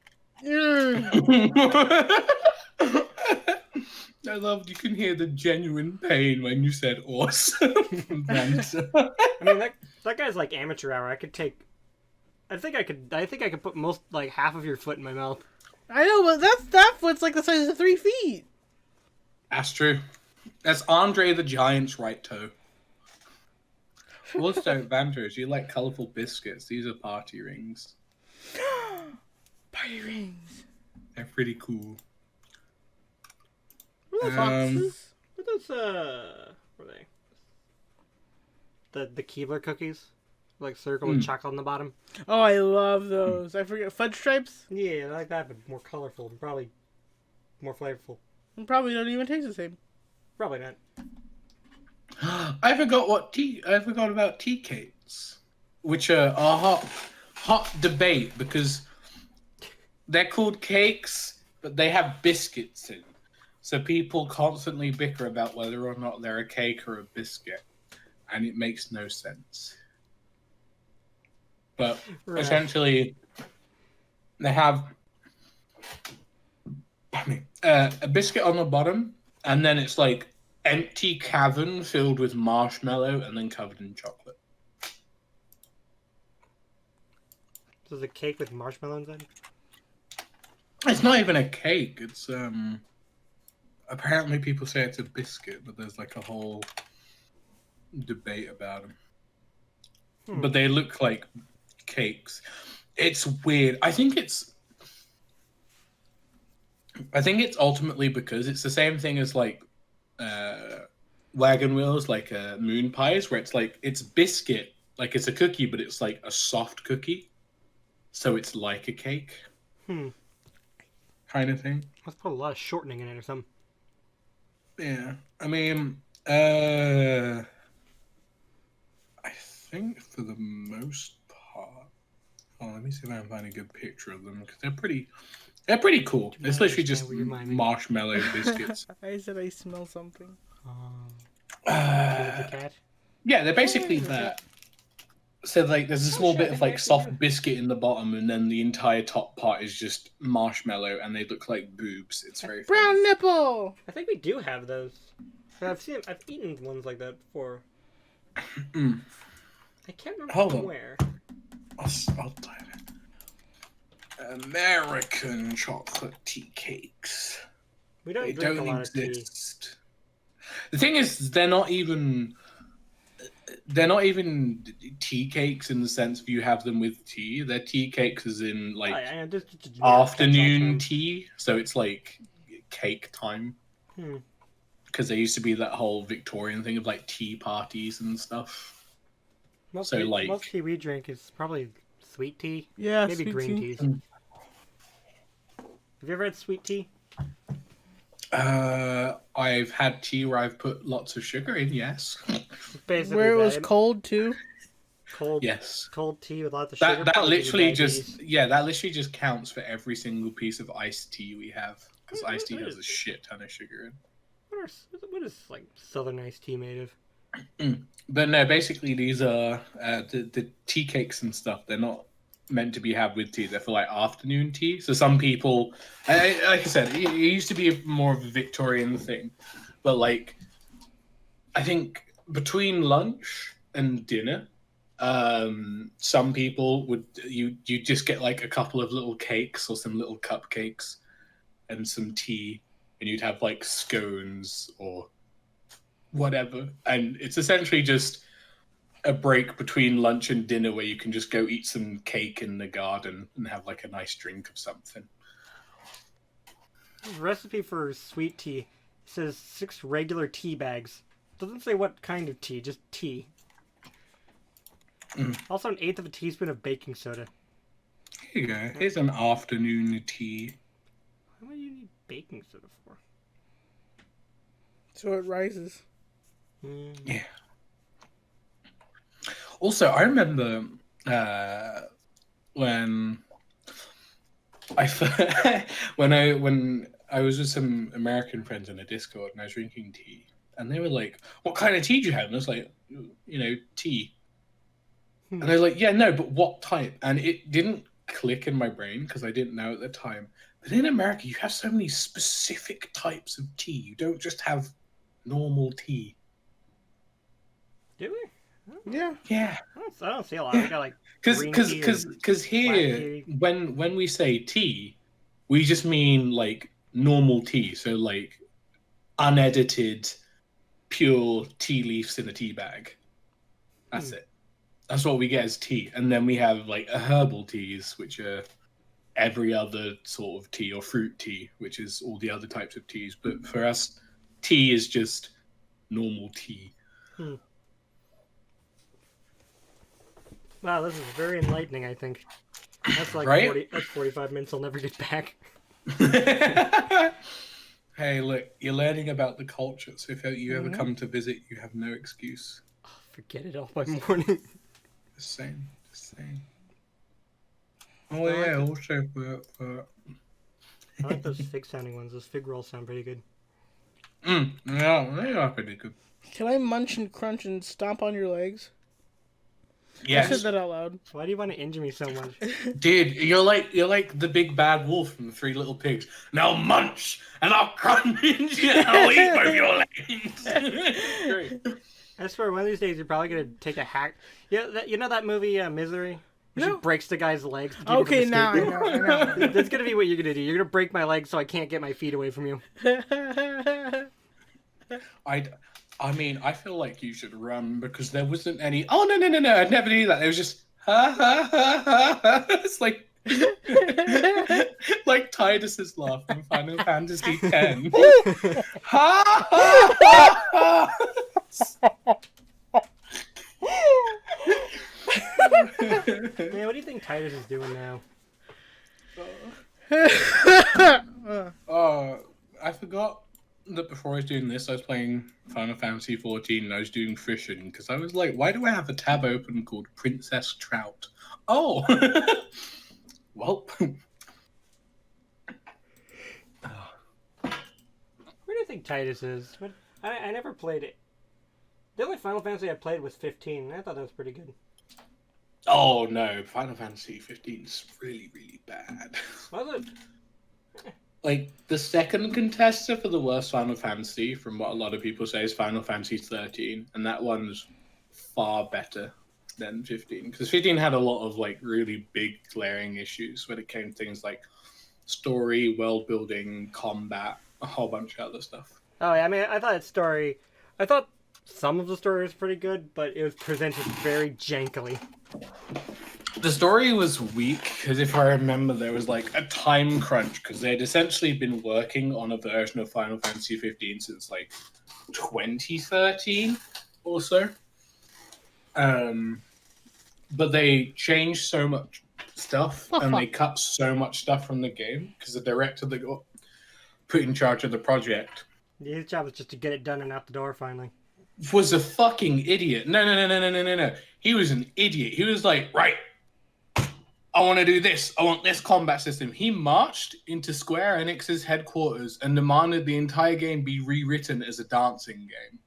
I loved you can hear the genuine pain when you said awesome. I mean that guy's like amateur hour. I think I could put most like half of your foot in my mouth. I know, but that foot's like the size of 3 feet. That's true. That's Andre the Giant's right toe. Also, Vantos, you like colourful biscuits. These are party rings. Party rings. They're pretty cool. What are those? What are those? What are they? The Keebler cookies, like circle with chocolate on the bottom. Oh, I love those. I forget fudge stripes. Yeah, I like that, but more colorful and probably more flavorful. And probably don't even taste the same. Probably not. I forgot about tea cakes, which are a hot debate because they're called cakes, but they have biscuits in. So people constantly bicker about whether or not they're a cake or a biscuit, and it makes no sense. But essentially, they have a biscuit on the bottom, and then it's like empty cavern filled with marshmallow and then covered in chocolate. So it's a cake with marshmallow inside? It's not even a cake. It's apparently people say it's a biscuit, but there's like a whole debate about them. But they look like cakes. It's weird. I think it's ultimately because it's the same thing as like wagon wheels, like moon pies, where it's like it's biscuit, like it's a cookie, but it's like a soft cookie, so it's like a cake, kind of thing. Let's put a lot of shortening in it or something. Yeah, I mean, I think for the most part. Oh, let me see if I can find a good picture of them because they're pretty cool. It's literally just marshmallow biscuits. I said I smell something. The cat? Yeah, they're basically that. So like, there's a small bit of like soft biscuit in the bottom, and then the entire top part is just marshmallow, and they look like boobs. It's very funny. Brown nipple. I think we do have those. I've eaten ones like that before. I can't remember Hold on. where. I'll type it. American chocolate tea cakes. We don't They drink don't a lot of tea. exist. The thing is, they're not even tea cakes in the sense of you have them with tea. They're tea cakes as in like just afternoon tea. So it's like cake time. Hmm. Because there used to be that whole Victorian thing of like tea parties and stuff. Most So, like- most tea we drink is probably sweet tea. Yeah, Maybe sweet green tea. teas. Have you ever had sweet tea? I've had tea where I've put lots of sugar in, yes. Basically, Where it was that. cold too. cold, Yes. cold tea with lots of sugar. That probably gives you literally diabetes. that literally just counts for every single piece of iced tea we have. Because iced tea has a shit ton of sugar in. What is like southern iced tea made of? But no, basically these are the tea cakes and stuff. They're not meant to be had with tea. They're for like afternoon tea. So some people, like I said, it used to be more of a Victorian thing, but like, I think between lunch and dinner, some people would you just get like a couple of little cakes or some little cupcakes and some tea, and you'd have like scones or whatever, and it's essentially just a break between lunch and dinner where you can just go eat some cake in the garden and have like a nice drink of something. Recipe for sweet tea says 6 regular tea bags. Doesn't say what kind of tea, just tea. Also, 1/8 of a teaspoon of baking soda. Here you go. Here's an afternoon tea. What do you need baking soda for? So it rises. Yeah. Also, I remember when when I was with some American friends in a Discord and I was drinking tea, and they were like, "What kind of tea do you have?" And I was like, tea. And I was like, "Yeah, no, but what type?" And it didn't click in my brain because I didn't know at the time. But in America, you have so many specific types of tea. You don't just have normal tea. Do we? Yeah. Yeah. I don't see a lot. We got like Because here, when we say tea, we just mean like normal tea. So like unedited, pure tea leaves in a tea bag. That's it. That's what we get as tea. And then we have like herbal teas, which are every other sort of tea, or fruit tea, which is all the other types of teas. But for us, tea is just normal tea. Wow, this is very enlightening, I think. That's like Right? 45 minutes I'll never get back. Hey, look, you're learning about the culture, so if you ever come to visit, you have no excuse. Oh, forget it all by morning. Just saying. Oh, yeah, also for... I like those fig sounding ones. Those fig rolls sound pretty good. Yeah, they are pretty good. Can I munch and crunch and stomp on your legs? Yes. I said that out loud. Why do you want to injure me so much? Dude, you're like the big bad wolf from the Three Little Pigs. Now munch, and I'll crunch, and I'll eat both your legs. Great. I swear, one of these days you're probably gonna take a hack. Yeah, you know that movie Misery? Where No. she breaks the guy's legs. To keep Okay, him from now escaping? I know. That's gonna be what you're gonna do. You're gonna break my legs so I can't get my feet away from you. I mean, I feel like you should run because there wasn't any. Oh no! I'd never do that. It was just ha ha ha ha. Ha. It's like like Titus's laugh from Final Fantasy X. Ha ha ha ha. Man, what do you think Titus is doing now? I forgot that before I was doing this, I was playing Final Fantasy 14 and I was doing fishing because I was like, why do I have a tab open called Princess Trout? Oh, well. Where do you think Titus is? I never played it. The only Final Fantasy I played was 15, and I thought that was pretty good. Oh no, Final Fantasy 15 is really, really bad. Was it? Like, the second contestant for the worst Final Fantasy, from what a lot of people say, is Final Fantasy 13, and that one's far better than 15. Because 15 had a lot of, like, really big, glaring issues when it came to things like story, world building, combat, a whole bunch of other stuff. Oh, yeah, I mean, I thought some of the story was pretty good, but it was presented very jankily. The story was weak because if I remember, there was like a time crunch because they'd essentially been working on a version of Final Fantasy 15 since like 2013 or so. But they changed so much stuff and they cut so much stuff from the game because the director that got put in charge of the project, His job was just to get it done and out the door finally. was a fucking idiot. No. He was an idiot. He was like, right, I want to do this. I want this combat system. He marched into Square Enix's headquarters and demanded the entire game be rewritten as a dancing game.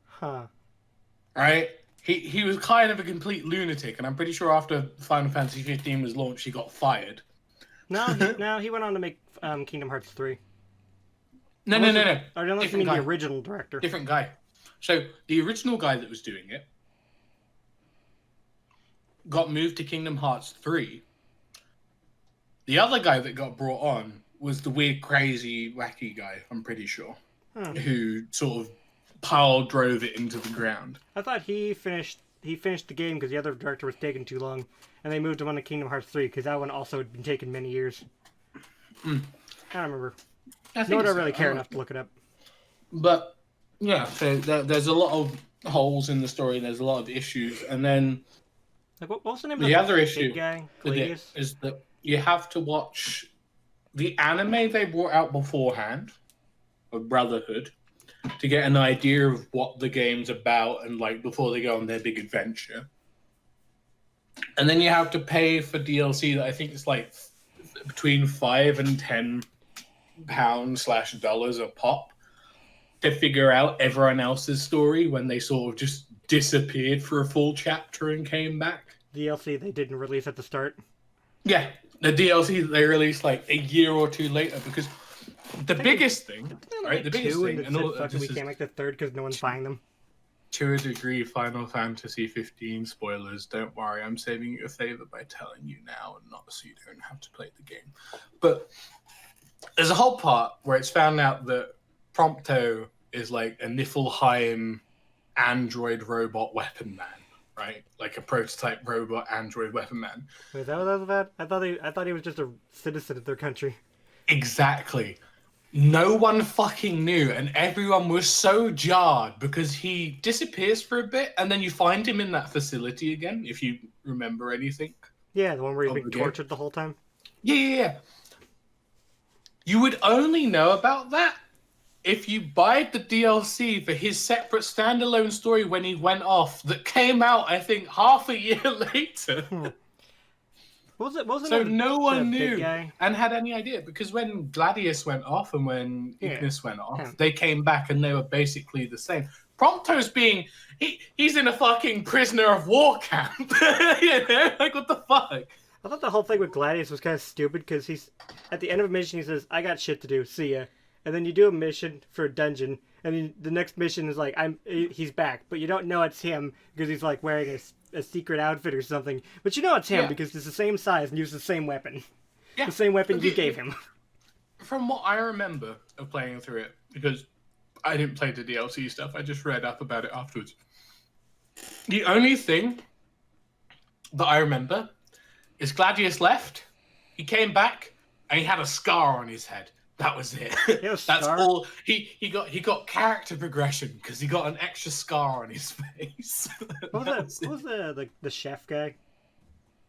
Huh. Right? He was kind of a complete lunatic, and I'm pretty sure after Final Fantasy 15 was launched, he got fired. No, he went on to make Kingdom Hearts 3. No. Or unless you mean Different the guy. original director. Different guy. So the original guy that was doing it got moved to Kingdom Hearts 3. The other guy that got brought on was the weird, crazy, wacky guy, I'm pretty sure, who sort of pile drove it into the ground. I thought he finished the game because the other director was taking too long, and they moved him on to Kingdom Hearts 3 because that one also had been taking many years. I don't remember. Nor do I really care enough to look it up. But yeah, so there's a lot of holes in the story. There's a lot of issues, and then Like what was the name the of other the issue big guy? with it Gladius? is that you have to watch the anime they brought out beforehand of Brotherhood to get an idea of what the game's about and like before they go on their big adventure. And then you have to pay for DLC that I think is like between £5 and £10/dollars a pop to figure out everyone else's story when they sort of just disappeared for a full chapter and came back. DLC they didn't release at the start. Yeah, the DLC that they released like a year or two later because the biggest thing, right? The biggest thing, and all we can't make the third because no one's buying them. to a degree, Final Fantasy 15 spoilers. Don't worry, I'm saving you a favor by telling you now, and not so you don't have to play the game. But there's a whole part where it's found out that Prompto is like a Niflheim android robot weapon man, right? Like a prototype robot android weapon man. Wait, is that what that was about? I thought he was just a citizen of their country. Exactly. No one fucking knew, and everyone was so jarred because he disappears for a bit, and then you find him in that facility again, if you remember anything. Yeah, the one where he's being Okay. tortured the whole time. Yeah. You would only know about that if you buy the DLC for his separate standalone story when he went off that came out, I think, half a year later. What was it? What was So the- no the one big knew guy? and had any idea, because when Gladius went off and when Ignis went off, Yeah. they came back and they were basically the same. Prompto's being he's in a fucking prisoner of war camp. You know, like what the fuck? I thought the whole thing with Gladius was kind of stupid because he's at the end of a mission he says, "I got shit to do, see ya," and then you do a mission for a dungeon, and then the next mission is like, he's back, but you don't know it's him because he's like wearing a secret outfit or something, but you know it's him because it's the same size and uses the same weapon, the same weapon you gave him. From what I remember of playing through it, because I didn't play the DLC stuff, I just read up about it afterwards. The only thing that I remember is Gladius left, he came back, and he had a scar on his head. That was it. That's scar? all. He got character progression because he got an extra scar on his face. What was the chef guy?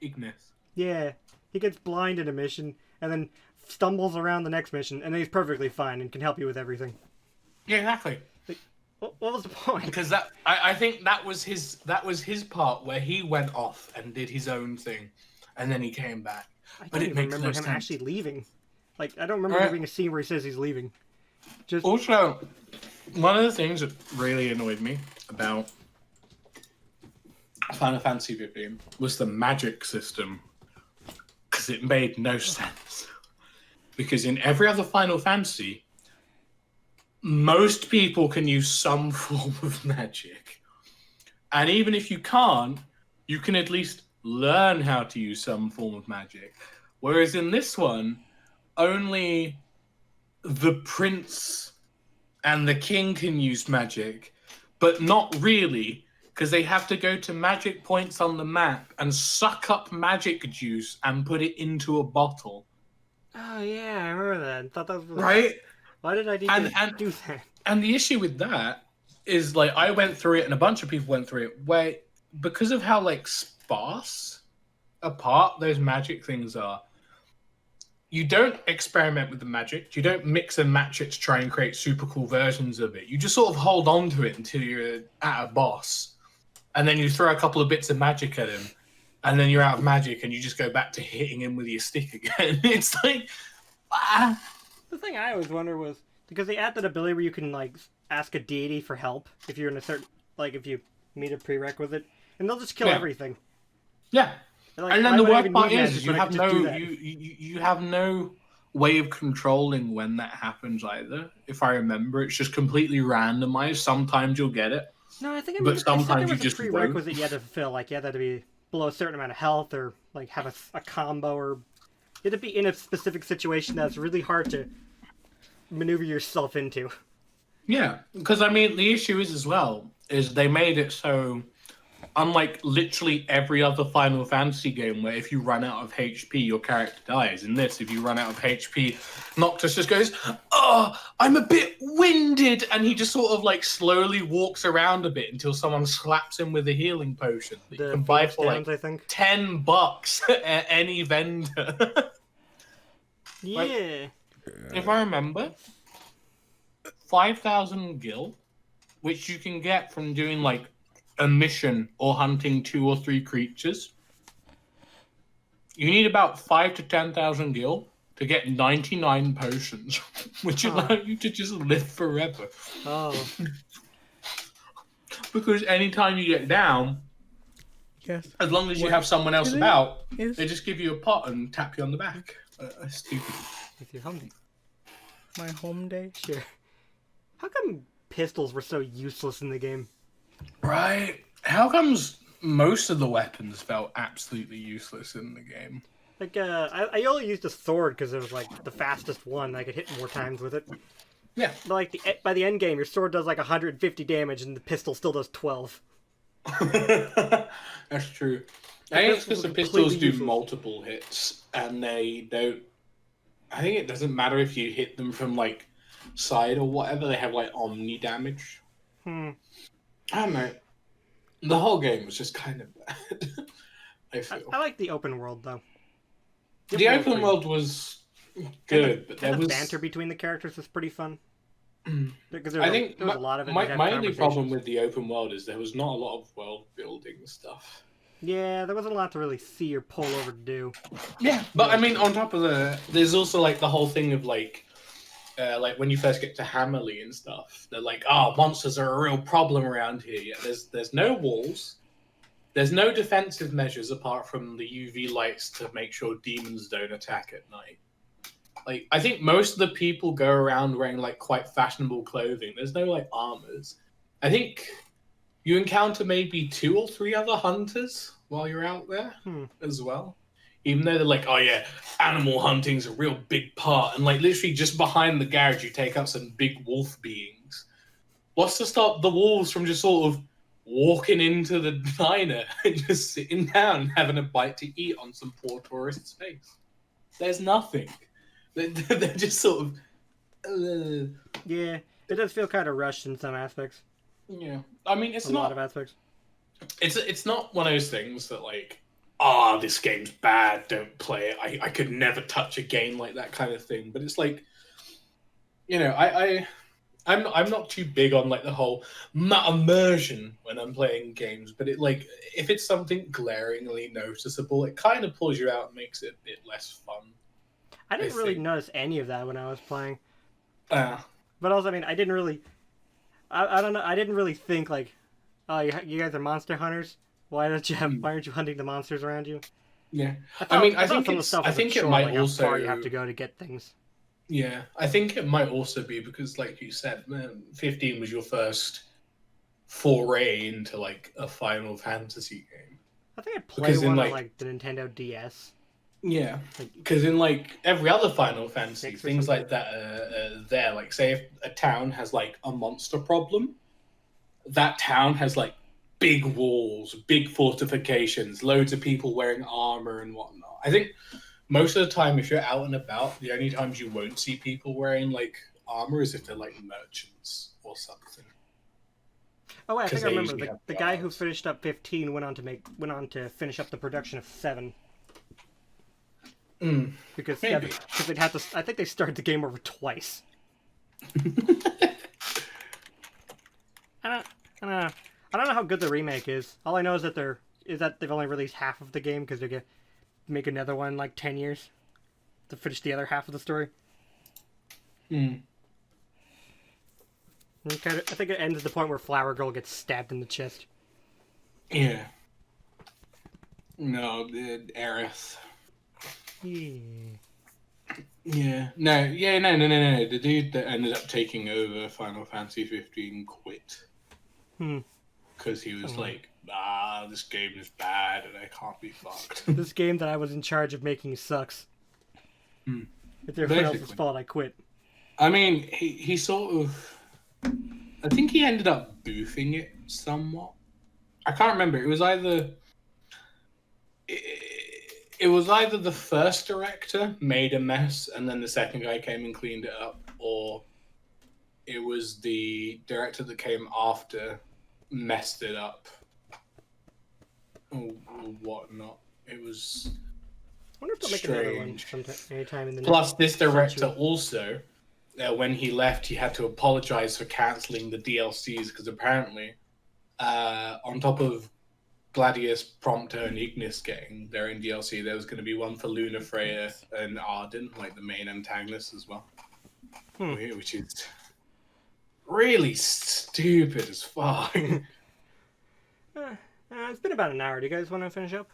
Ignis. Yeah, he gets blind in a mission and then stumbles around the next mission, and then he's perfectly fine and can help you with everything. Yeah, exactly. What was the point? Because I think that was his part where he went off and did his own thing, and then he came back. I But don't it even makes remember no him sense. actually leaving. Like, I don't remember there being a scene where he says he's leaving. Just Also, one of the things that really annoyed me about Final Fantasy 15 was the magic system, because it made no sense. Because in every other Final Fantasy, most people can use some form of magic. And even if you can't, you can at least learn how to use some form of magic. Whereas in this one, only the prince and the king can use magic, but not really, because they have to go to magic points on the map and suck up magic juice and put it into a bottle. oh yeah, I remember that. I thought that was Right? Why did I need to do that? And the issue with that is, like, I went through it and a bunch of people went through it, where because of how, like, sparse apart those magic things are, you don't experiment with the magic. You don't mix and match it to try and create super cool versions of it. You just sort of hold on to it until you're at a boss. And then you throw a couple of bits of magic at him. And then you're out of magic and you just go back to hitting him with your stick again. It's like... The thing I always wonder was, because they add that ability where you can, like, ask a deity for help if you're in a certain... Like, if you meet a prerequisite. And they'll just kill everything. Yeah. Like, And then why the would I worst even part need is magic you when I have can just do no that? you have no way of controlling when that happens either. If I remember, it's just completely randomized. Sometimes you'll get it, No, I think but I said there sometimes you was a just won't. prerequisite you had to fulfill. Like, you had to be below a certain amount of health, or like have a combo, or you had to be in a specific situation that's really hard to maneuver yourself into. Yeah, because I mean, the issue is as well is they made it so, unlike literally every other Final Fantasy game where if you run out of HP, your character dies. In this, if you run out of HP, Noctis just goes, "Oh, I'm a bit winded," and he just sort of like slowly walks around a bit until someone slaps him with a healing potion that you The can buy Phoenix for like Downs, I think. $10 at any vendor. Yeah. If I remember, 5,000 gil, which you can get from doing like a mission or hunting 2 or 3 creatures. You need about 5 to 10,000 gil to get 99 potions, which allow you to just live forever. Oh. Because anytime you get down, Yes. as long as you What have someone else is it? about, Is- they just give you a pot and tap you on the back. Stupid. With your home day. My home day. Sure. How come pistols were so useless in the game? Right. How comes most of the weapons felt absolutely useless in the game? Like, I only used a sword because it was like the fastest one. I could hit more times with it. Yeah. But like by the end game, your sword does like 150 damage, and the pistol still does 12. That's true. I think it's because the pistols are pistols completely do useless. multiple hits, and they don't. I think it doesn't matter if you hit them from like side or whatever. They have like omni damage. I don't know. The whole game was just kind of bad. I feel I like the open world though. the open world was good, but there the was. banter between the characters was pretty fun. Because I think there was a lot of it. my We'd have only problem conversations. with the open world is there was not a lot of world building stuff. Yeah, there wasn't a lot to really see or pull over to do. Yeah, but I mean, on top of there's also like the whole thing of like when you first get to Hammerley and stuff, they're like, "Oh, monsters are a real problem around here." Yeah, there's no walls, there's no defensive measures apart from the UV lights to make sure demons don't attack at night. Like, I think most of the people go around wearing like quite fashionable clothing. There's no like armors. I think you encounter maybe 2 or 3 other hunters while you're out there as well. Even though they're like, "Oh yeah, animal hunting's a real big part," and like literally just behind the garage you take out some big wolf beings. What's to stop the wolves from just sort of walking into the diner and just sitting down and having a bite to eat on some poor tourist's face? There's nothing. They're just sort of. Yeah, it does feel kind of rushed in some aspects. Yeah, I mean, it's A not. lot of aspects. It's not one of those things that like, "Ah, this game's bad, don't play it. I could never touch a game like that," kind of thing. But it's like, I'm not too big on like the whole immersion when I'm playing games. But it like if it's something glaringly noticeable, it kind of pulls you out and makes it a bit less fun. I didn't really notice any of that when I was playing. But also, I mean, I didn't really. I don't know. I didn't really think like, "Oh, you guys are monster hunters. Why aren't you hunting the monsters around you?" Yeah, I think thought some of the stuff I was a think it chore, might like also. how far you have to go to get things. Yeah, I think it might also be because, like you said, 15 was your first foray into like a Final Fantasy game. I think I played Because in, one on like- like the Nintendo DS. Yeah, Like, because in like every other Final Fantasy, 6 or things something. like that are there. Like, say if a town has like a monster problem, that town has like big walls, big fortifications, loads of people wearing armor and whatnot. I think most of the time, if you're out and about, the only times you won't see people wearing like armor is if they're like merchants or something. Oh, wait, I 'Cause think I they remember usually the, have the guy who guards. finished up 15 went on to finish up the production of 7 because Maybe. they'd have to. I think they started the game over twice. I don't know how good the remake is. All I know is that they've only released half of the game because they're gonna make another one in like 10 years to finish the other half of the story. And I think it ends at the point where Flower Girl gets stabbed in the chest. Yeah. No, the Aerith. Yeah. Yeah. No. The dude that ended up taking over Final Fantasy 15 quit. Hmm. Because he was like, this game is bad and I can't be fucked. This game that I was in charge of making sucks. It's everyone else's fault. I quit. I mean, he sort of... I think he ended up boofing it somewhat. I can't remember. It was either... It was either the first director made a mess and then the second guy came and cleaned it up, or it was the director that came after messed it up or whatnot. It was I wonder if they'll make another one sometime, anytime in the Plus, next this director century. also, when he left, he had to apologize for canceling the DLCs because apparently, on top of Gladius, Prompto, and Ignis getting their own DLC, there was going to be one for Luna, Freya, and Arden, like the main antagonists as well. Which is really stupid as fuck. It's been about an hour. Do you guys want to finish up?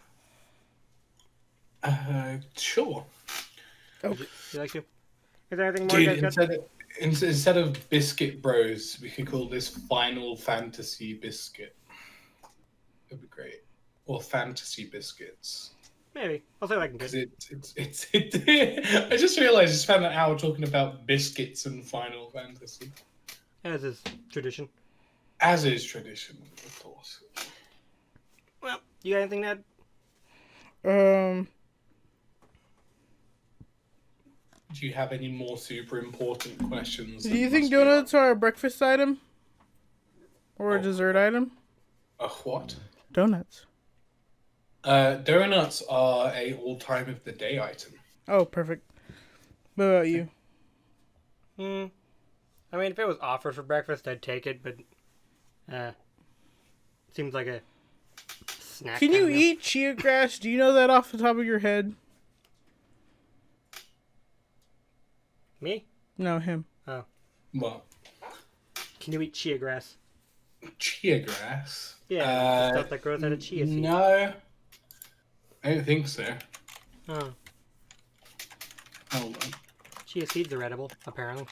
Sure. Would you like to? Is there anything more you Dude, guys got? instead of Biscuit Bros, we could call this Final Fantasy Biscuit. That'd be great. Or Fantasy Biscuits. Maybe. I'll see what I can get. It's I just realized I spent an hour talking about biscuits and Final Fantasy. As is tradition. As is tradition, of course. Well, you got anything to add? Do you have any more super important questions? Do you think donuts are a breakfast item? Or a dessert item? A what? Donuts. Donuts are a all-time of the day item. Oh, perfect. What about you? I mean, if it was offered for breakfast, I'd take it, but seems like a snack. Can you eat chia grass? Do you know that off the top of your head? Me? No, him. Oh. What? Can you eat chia grass? Chia grass? Yeah, the stuff that grows out of chia seeds. No. I don't think so. Oh. Hold on. Chia seeds are edible, apparently.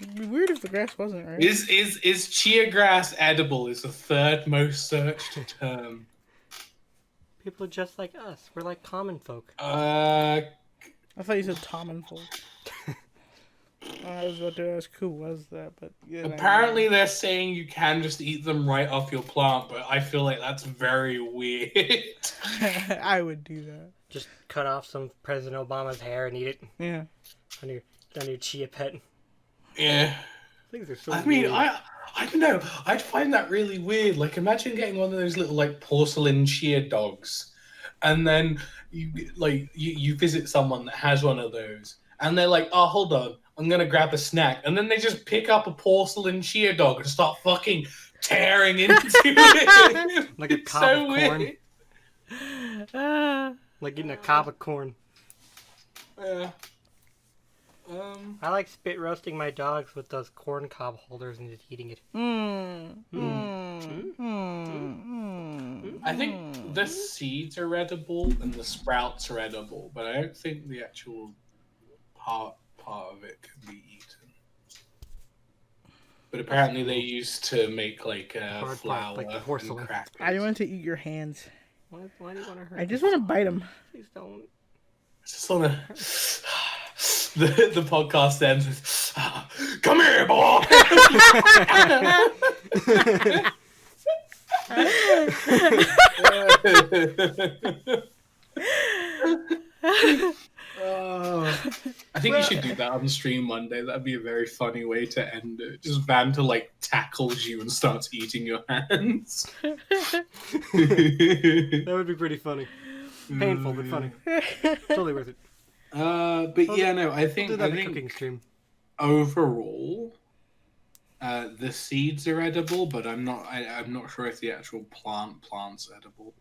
It'd be weird if the grass wasn't, right? Is chia grass edible? Is the third most searched term. People are just like us. We're like common folk. I thought you said Tom and Folk. I was about to ask who was that, but yeah. Apparently they're saying you can just eat them right off your plant, but I feel like that's very weird. I would do that. Just cut off some President Obama's hair and eat it Yeah. on your chia pet. Yeah. Things are so I mean, weird. I don't know. I'd find that really weird. Like, imagine getting one of those little, like, porcelain chia dogs, and then you visit someone that has one of those, and they're like, oh, hold on, I'm gonna grab a snack, and then they just pick up a porcelain chia dog and start fucking tearing into it. Like a It's cob so of corn. weird. Like eating a cob of corn. Yeah. I like spit roasting my dogs with those corn cob holders and just eating it. I think the seeds are edible and the sprouts are edible, but I don't think the actual part of it can be eaten. But apparently they used to make like Hard flour part, like and porcelain. crackers. I want to eat your hands. Why do you want to hurt I just want to bite them. Please don't. Just wanna... the podcast ends with, come here, boy! I think you should do that on stream one day. That'd be a very funny way to end it. Just Vanta like tackles you and starts eating your hands. That would be pretty funny. Painful, but funny. Totally worth it. But yeah, no, I think Do that in a cooking stream. overall, the seeds are edible, but I'm not sure if the actual plant's edible.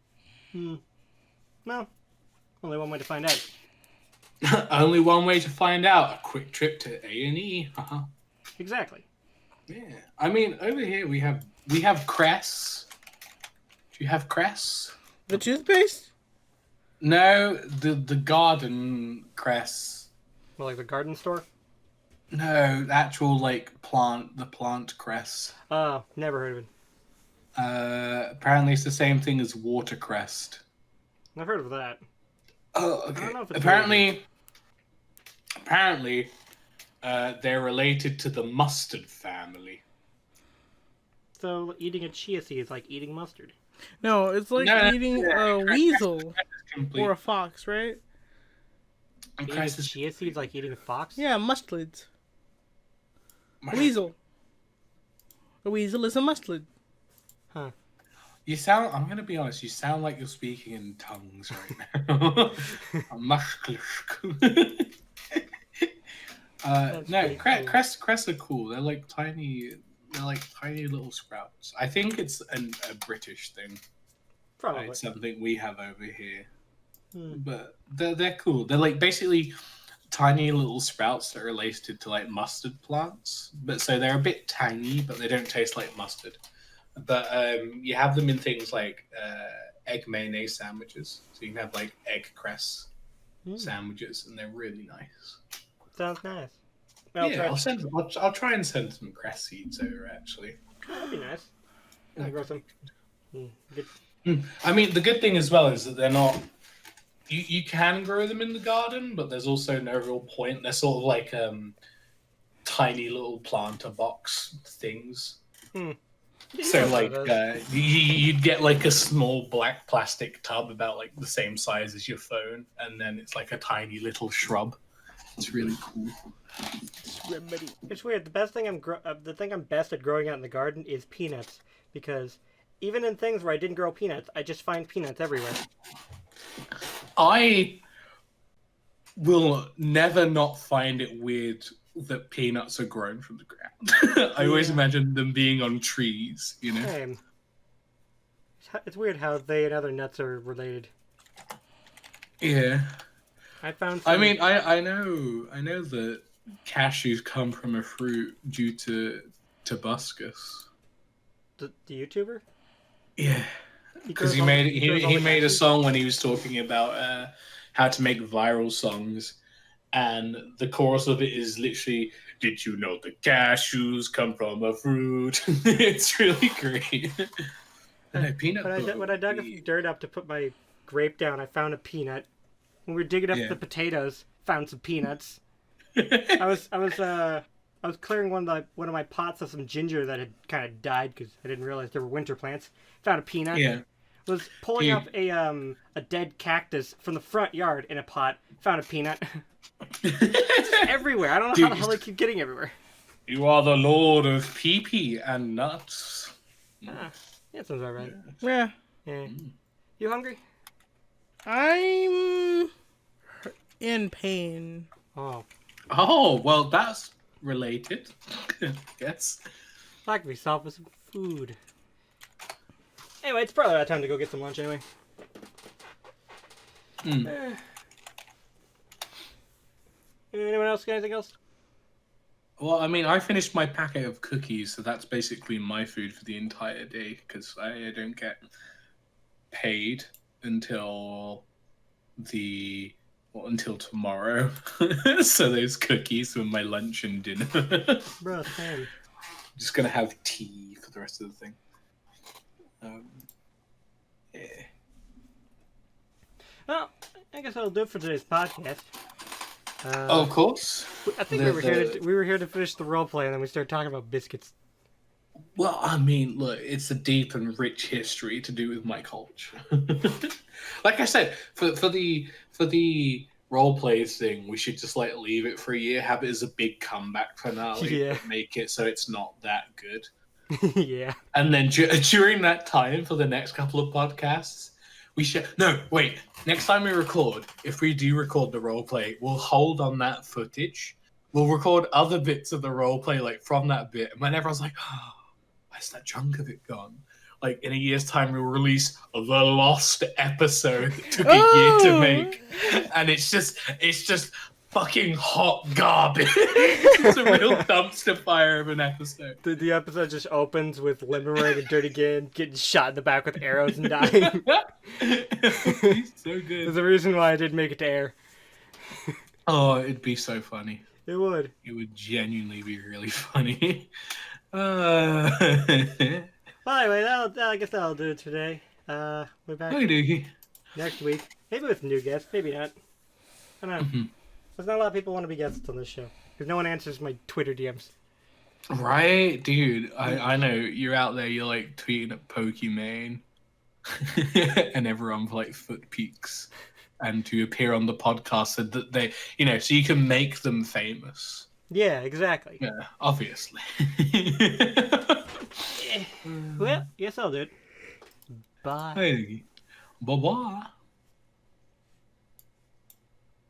No. Only one way to find out. Only one way to find out. A quick trip to A&E. Exactly. Yeah. I mean, over here we have cress. Do you have cress? The toothpaste? No, the garden cress. Well, like the garden store? No, the actual like plant, the plant cress. Oh, never heard of it. Apparently it's the same thing as watercress. I've heard of that. Oh, I okay. don't know if it's Apparently, they're related to the mustard family. So eating a chia seed is like eating mustard. No, it's like eating a weasel or a fox, right? Eating chia seeds like eating a fox? Yeah, mustelids. Weasel. A weasel is a mustelid. Huh. You sound. I'm gonna be honest. You sound like you're speaking in tongues right now. No, cress are cool. They're like tiny. They're like tiny little sprouts. I think it's a British thing. Probably. It's something we have over here. But they're cool. They're like basically tiny little sprouts that are related to like mustard plants. But so they're a bit tangy, but they don't taste like mustard. But you have them in things like egg mayonnaise sandwiches. So you can have like egg cress sandwiches, and they're really nice. Sounds nice. I'll try and send some cress seeds over. Actually, that'd be nice. I'll grow some. I mean, the good thing as well is that they're not. You can grow them in the garden, but there's also no real point. They're sort of like tiny little planter box things. So like you'd get like a small black plastic tub about like the same size as your phone, and then it's like a tiny little shrub. It's really cool. It's weird. The thing I'm best at growing out in the garden is peanuts, because even in things where I didn't grow peanuts, I just find peanuts everywhere. I will never not find it weird that peanuts are grown from the ground. I always imagine them being on trees, you know? Same. It's weird how they and other nuts are related. Yeah. I found I mean, I know that cashews come from a fruit due to Buscus. The YouTuber? Yeah. Because he made a song when he was talking about how to make viral songs, and the chorus of it is literally, "Did you know the cashews come from a fruit?" It's really great. When I dug dirt up to put my grape down, I found a peanut. When we were digging up the potatoes, found some peanuts. I was clearing one of my pots of some ginger that had kind of died because I didn't realize there were winter plants. Found a peanut. Yeah. Was pulling up a dead cactus from the front yard in a pot. Found a peanut. It's just everywhere. I don't know how the hell they keep getting everywhere. You are the lord of pee-pee and nuts. Yeah, sounds about right. Yeah. You hungry? I'm in pain. Oh, well, that's related. Yes. Like me, stop with some food. Anyway, it's probably about time to go get some lunch anyway. Anyone else got anything else? Well, I mean, I finished my packet of cookies, so that's basically my food for the entire day, because I don't get paid until tomorrow. So those cookies were my lunch and dinner. Bro, same. Just gonna have tea for the rest of the thing. Yeah. Well, I guess that'll do it for today's podcast. Of course. I think we were here to finish the roleplay, and then we started talking about biscuits. Well, I mean, look, it's a deep and rich history to do with my culture. Like I said, for the role plays thing, we should just like leave it for a year, have it as a big comeback finale, but make it so it's not that good. Yeah. And then during that time, for the next couple of podcasts, we should next time we record, if we do record the role play, we'll hold on that footage. We'll record other bits of the role play like from that bit, and when everyone's like, oh, where's that chunk of it gone? Like in a year's time, we'll release the lost episode that took a year to make, and it's just fucking hot garbage. It's a real dumpster fire of an episode. The episode just opens with Limerick and Dirty Gin getting shot in the back with arrows and dying. be so There's good. a reason why I did make it to air. Oh, it'd be so funny. It would. It would genuinely be really funny. Well, anyway, I guess that'll do it today. We're back Hi, Doogie. next week. Maybe with new guests, maybe not. I don't know. Mm-hmm. There's not a lot of people want to be guests on this show. Because no one answers my Twitter DMs. Right, dude. I know you're out there. You're like tweeting at Pokimane, and everyone's like foot peaks, and to appear on the podcast so that they, so you can make them famous. Yeah, exactly. Yeah, obviously. Well, yes, I'll do it. Bye. Hey, bye-bye.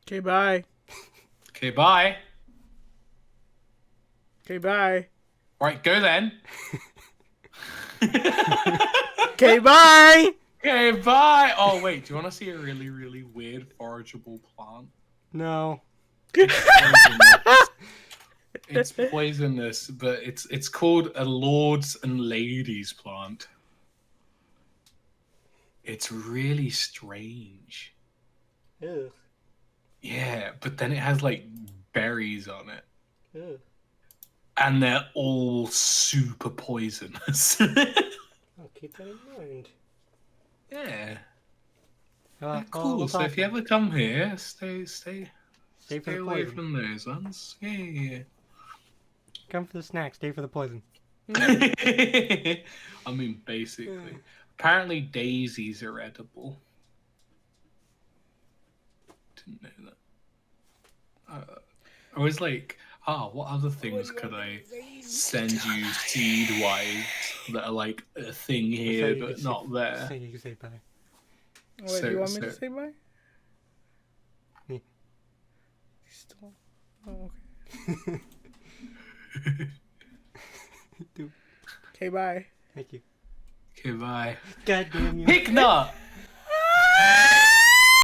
Okay, bye. Okay, bye. Okay, bye. Right, go then. Okay, bye. Okay, bye. Oh, wait, do you want to see a really, really weird forageable plant? No. It's poisonous, but it's called a lords and ladies plant. It's really strange. Ugh. Yeah, but then it has like berries on it, Ugh. and they're all super poisonous. I'll keep that in mind. Yeah, Cool. cool. So if you ever come here, stay Stay for the away poison. from those ones. Yeah. Come for the snack. Stay for the poison. I mean, basically. Apparently, daisies are edible. Didn't know that. I was like, what other things could I send you seed-wise that are like a thing here you but can not there? You can say bye. Wait, do you want me to say bye? Yeah. Still... Oh, okay. Dude, Okay, bye. thank you. Okay, bye. God damn you. Hicknut!